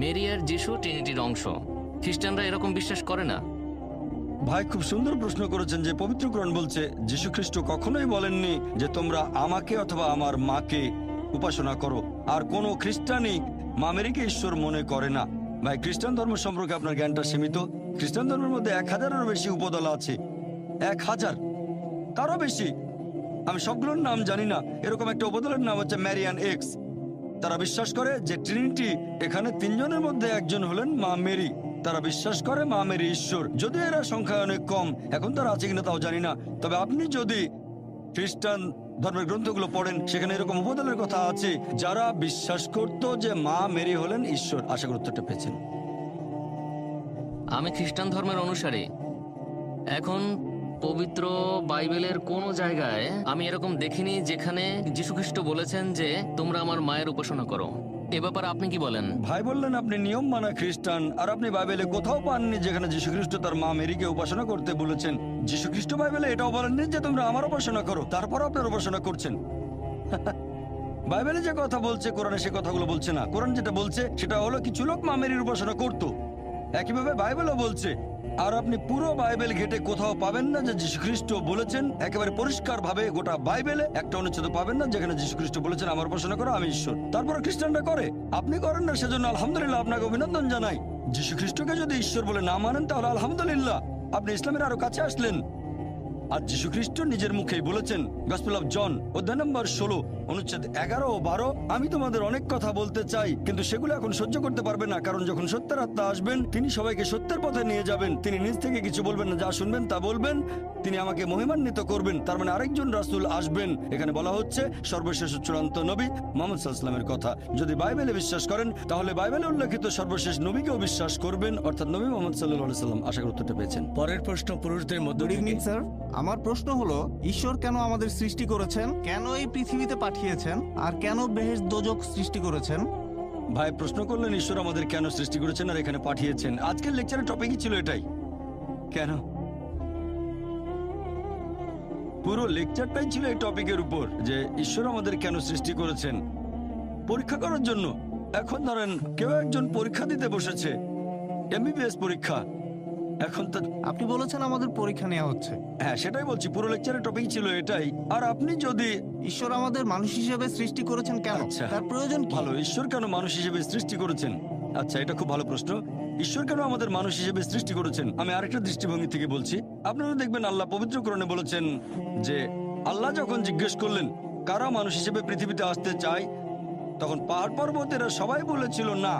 Speaker 7: মেরি আর যীশু ট্রিনিটির অংশ। খ্রিস্টানরা এরকম বিশ্বাস করে না।
Speaker 1: ভাই খুব সুন্দর প্রশ্ন করেছেন যে পবিত্র কোরআন বলছে যীশু খ্রিস্ট কখনোই বলেননি যে তোমরা আমাকে অথবা আমার মাকে উপাসনা করো। আর কোনো খ্রিস্টানই মা মেরিকে ঈশ্বর মনে করে না। ভাই খ্রিস্টান ধর্ম সম্পর্কে আপনার জ্ঞানটা সীমিত। খ্রিস্টান ধর্মের মধ্যে 1000-এরও বেশি উপদল আছে। 1000, তারও বেশি। আমি সবগুলোর নাম জানি না। এরকম একটা উপদলের নাম হচ্ছে ম্যারিয়ান এক্স। তারা বিশ্বাস করে যে ট্রিনিটি, এখানে 3 জনের মধ্যে একজন হলেন মা মেরি। তারা বিশ্বাস করে মা মেরি ঈশ্বর। যদিও এরা সংখ্যায় অনেক কম, এখন তারা আছে কিনা তাও জানি না। তবে আপনি যদি খ্রিস্টান ধর্মের গ্রন্থগুলো পড়েন, সেখানে এরকম উপদলের কথা আছে যারা বিশ্বাস করত যে মা মেরি হলেন ঈশ্বর। আশা করি উত্তরটা পেয়েছেন।
Speaker 7: আমি খ্রিস্টান ধর্মের অনুসারী। এখন পবিত্র বাইবেলের কোনো জায়গায় আমি এরকম দেখিনি যেখানে যীশুখ্রিস্ট বলেছেন যে তোমরা আমার মায়ের উপাসনা করো। এ ব্যাপারে আপনি কি বলেন?
Speaker 1: ভাই বললেন আপনি নিয়ম মানা খ্রিস্টান, আর আপনি বাইবেলে কোথাও পাননি যেখানে যীশুখ্রিস্ট তার মা মেরিকে উপাসনা করতে বলেছেন। যীশুখ্রিস্ট বাইবেলে এটাও বলেননি যে তোমরা আমার উপাসনা করো, তারপর আপনার উপাসনা করছেন। বাইবেলে যে কথা বলছে কোরআনে সে কথাগুলো বলছে না। কোরআন যেটা বলছে সেটা হলো কিছু লোক মা মেরির উপাসনা করতো, একইভাবে বাইবেলও বলছে। আর আপনি পুরো বাইবেল ঘেটে কোথাও পাবেন না যে যীশুখ্রিস্ট বলেছেন একেবারে পরিষ্কার ভাবে, গোটা বাইবেলে একটা অনুচ্ছেদ পাবেন না যেখানে যীশুখ্রিস্ট বলেছেন আমার উপাসনা করো, আমি ঈশ্বর। তারপর খ্রিস্টানরা করে, আপনি করেন না, সেজন্য আলহামদুলিল্লাহ, আপনাকে অভিনন্দন জানাই। যীশুখ্রিস্টকে যদি ঈশ্বর বলে না মানেন তাহলে আলহামদুলিল্লাহ, আপনি ইসলামের আরো কাছে আসলেন। আর যীশুখ্রিস্ট নিজের মুখেই বলেছেন, গসপেল অফ জন অধ্যায় নম্বর 16 অনুচ্ছেদ 11 ও 12, আমি তোমাদের অনেক কথা বলতে চাই কিন্তু সেগুলো এখন সহ্য করতে পারবে না, কারণ যখন সত্যের আত্মা আসবেন তিনি সবাইকে সত্যের পথে নিয়ে যাবেন। তিনি নিজ থেকে কিছু বলবেন না, যা শুনবেন তা বলবেন। তিনি আমাকে মহিমান্বিত করবেন। তার মানে আরেকজন রাসূল আসবেন। এখানে বলা হচ্ছে সর্বশেষ চূড়ান্ত নবী মুহাম্মদ সাল্লাল্লাহু আলাইহি ওয়াসাল্লামের কথা। যদি বাইবেলে বিশ্বাস করেন তাহলে বাইবেলে উল্লেখিত সর্বশেষ নবীকেও বিশ্বাস করবেন, অর্থাৎ নবী মুহাম্মদ সাল্লাল্লাহু আলাইহি ওয়াসাল্লাম। আশা করি উত্তরটা পেয়েছেন।
Speaker 3: পরের প্রশ্ন পুরুষদের মধ্য
Speaker 5: গুড
Speaker 3: থেকে।
Speaker 5: Evening sir. আমার প্রশ্ন হলো, ঈশ্বর কেন আমাদের সৃষ্টি করেছেন, কেন এই পৃথিবীতে পাঠিয়েছেন, আর কেন বেহেশত দোজখ সৃষ্টি করেছেন?
Speaker 1: ভাই প্রশ্ন করলেন ঈশ্বর আমাদের কেন সৃষ্টি করেছেন আর এখানে পাঠিয়েছেন। আজকের লেকচারের টপিকই ছিল এটাই, কেন। পুরো লেকচারটাই ছিল এই টপিকের উপর যে ঈশ্বর আমাদের কেন সৃষ্টি করেছেন, পরীক্ষা করার জন্য। এখন ধরেন কেউ একজন পরীক্ষা দিতে বসেছে, এমবিবিএস পরীক্ষা। এখন তো
Speaker 5: আপনি বলেছেন আমাদের পরীক্ষা নেওয়া হচ্ছে।
Speaker 1: হ্যাঁ, সেটাই বলছি, পুরো লেকচারের টপিক ছিল এটাই। আর আপনি যদি
Speaker 5: ঈশ্বর আমাদের মানুষ হিসেবে সৃষ্টি করেছেন কেন,
Speaker 1: আচ্ছা,
Speaker 5: তার প্রয়োজন কি?
Speaker 1: ভালো, ঈশ্বর কেন মানুষ হিসেবে সৃষ্টি করেছেন? আচ্ছা, এটা খুব ভালো প্রশ্ন। ঈশ্বর কেন আমাদের মানুষ হিসেবে সৃষ্টি করেছেন, আমি আরেকটা দৃষ্টিভঙ্গি থেকে বলছি। আপনারা দেখবেন আল্লাহ পবিত্র কোরআনে বলেছেন যে আল্লাহ যখন জিজ্ঞেস করলেন কারা মানুষ হিসেবে পৃথিবীতে আসতে চায়, তখন পাহাড় পর্বতেরা সবাই বলেছিল না,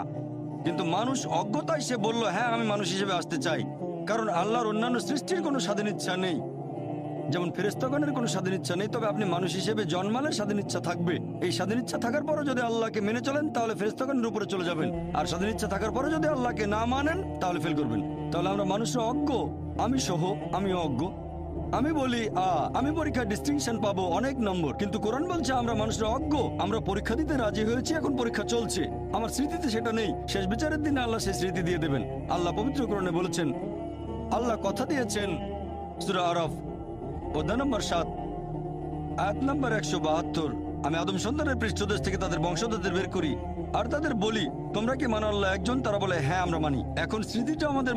Speaker 1: কিন্তু মানুষ অজ্ঞতায় সে বলল হ্যাঁ আমি মানুষ হিসেবে আসতে চাই। কারণ আল্লাহর অন্যান্য সৃষ্টির কোনো স্বাধীন ইচ্ছা নেই, যেমন ফেরেশতাগণের কোনো স্বাধীন ইচ্ছা নেই। তবে আপনি মানুষ হিসেবে জন্মালে স্বাধীন ইচ্ছা থাকবে। এই স্বাধীন ইচ্ছা থাকার পরও যদি আল্লাহকে মেনে চলেন তাহলে ফেরেশতাগণের উপরে চলে যাবেন, আর স্বাধীন ইচ্ছা থাকার পরে যদি আল্লাহকে না মানেন তাহলে ফেল করবেন। তাহলে আমরা মানুষরা অজ্ঞ, আমি সহ, আমিও অজ্ঞ। আমি বলি আমি পরীক্ষায় ডিস্টিংশন পাবো, অনেক নম্বর, কিন্তু কোরআন বলছে আমরা মানুষরা অজ্ঞ। আমরা পরীক্ষা দিতে রাজি হয়েছি, এখন পরীক্ষা চলছে। আমার স্মৃতিতে সেটা নেই, শেষ বিচারের দিনে আল্লাহ সেই স্মৃতি দিয়ে দেবেন। আল্লাহ পবিত্র কোরআনে বলেছেন, আল্লাহ কথা দিয়েছেন সূরা আরাফ অধ্যায় নম্বর 7 আয়াত নম্বর 172, আমি আদম সন্তানের পৃষ্ঠদেশ থেকে তাদের বংশধরদের বের করি আর তাদের বলি তোমরা কি মানো আল্লাহ একজন? তারা বলে হ্যাঁ আমরা মানি। এখন স্মৃতিটা আমাদের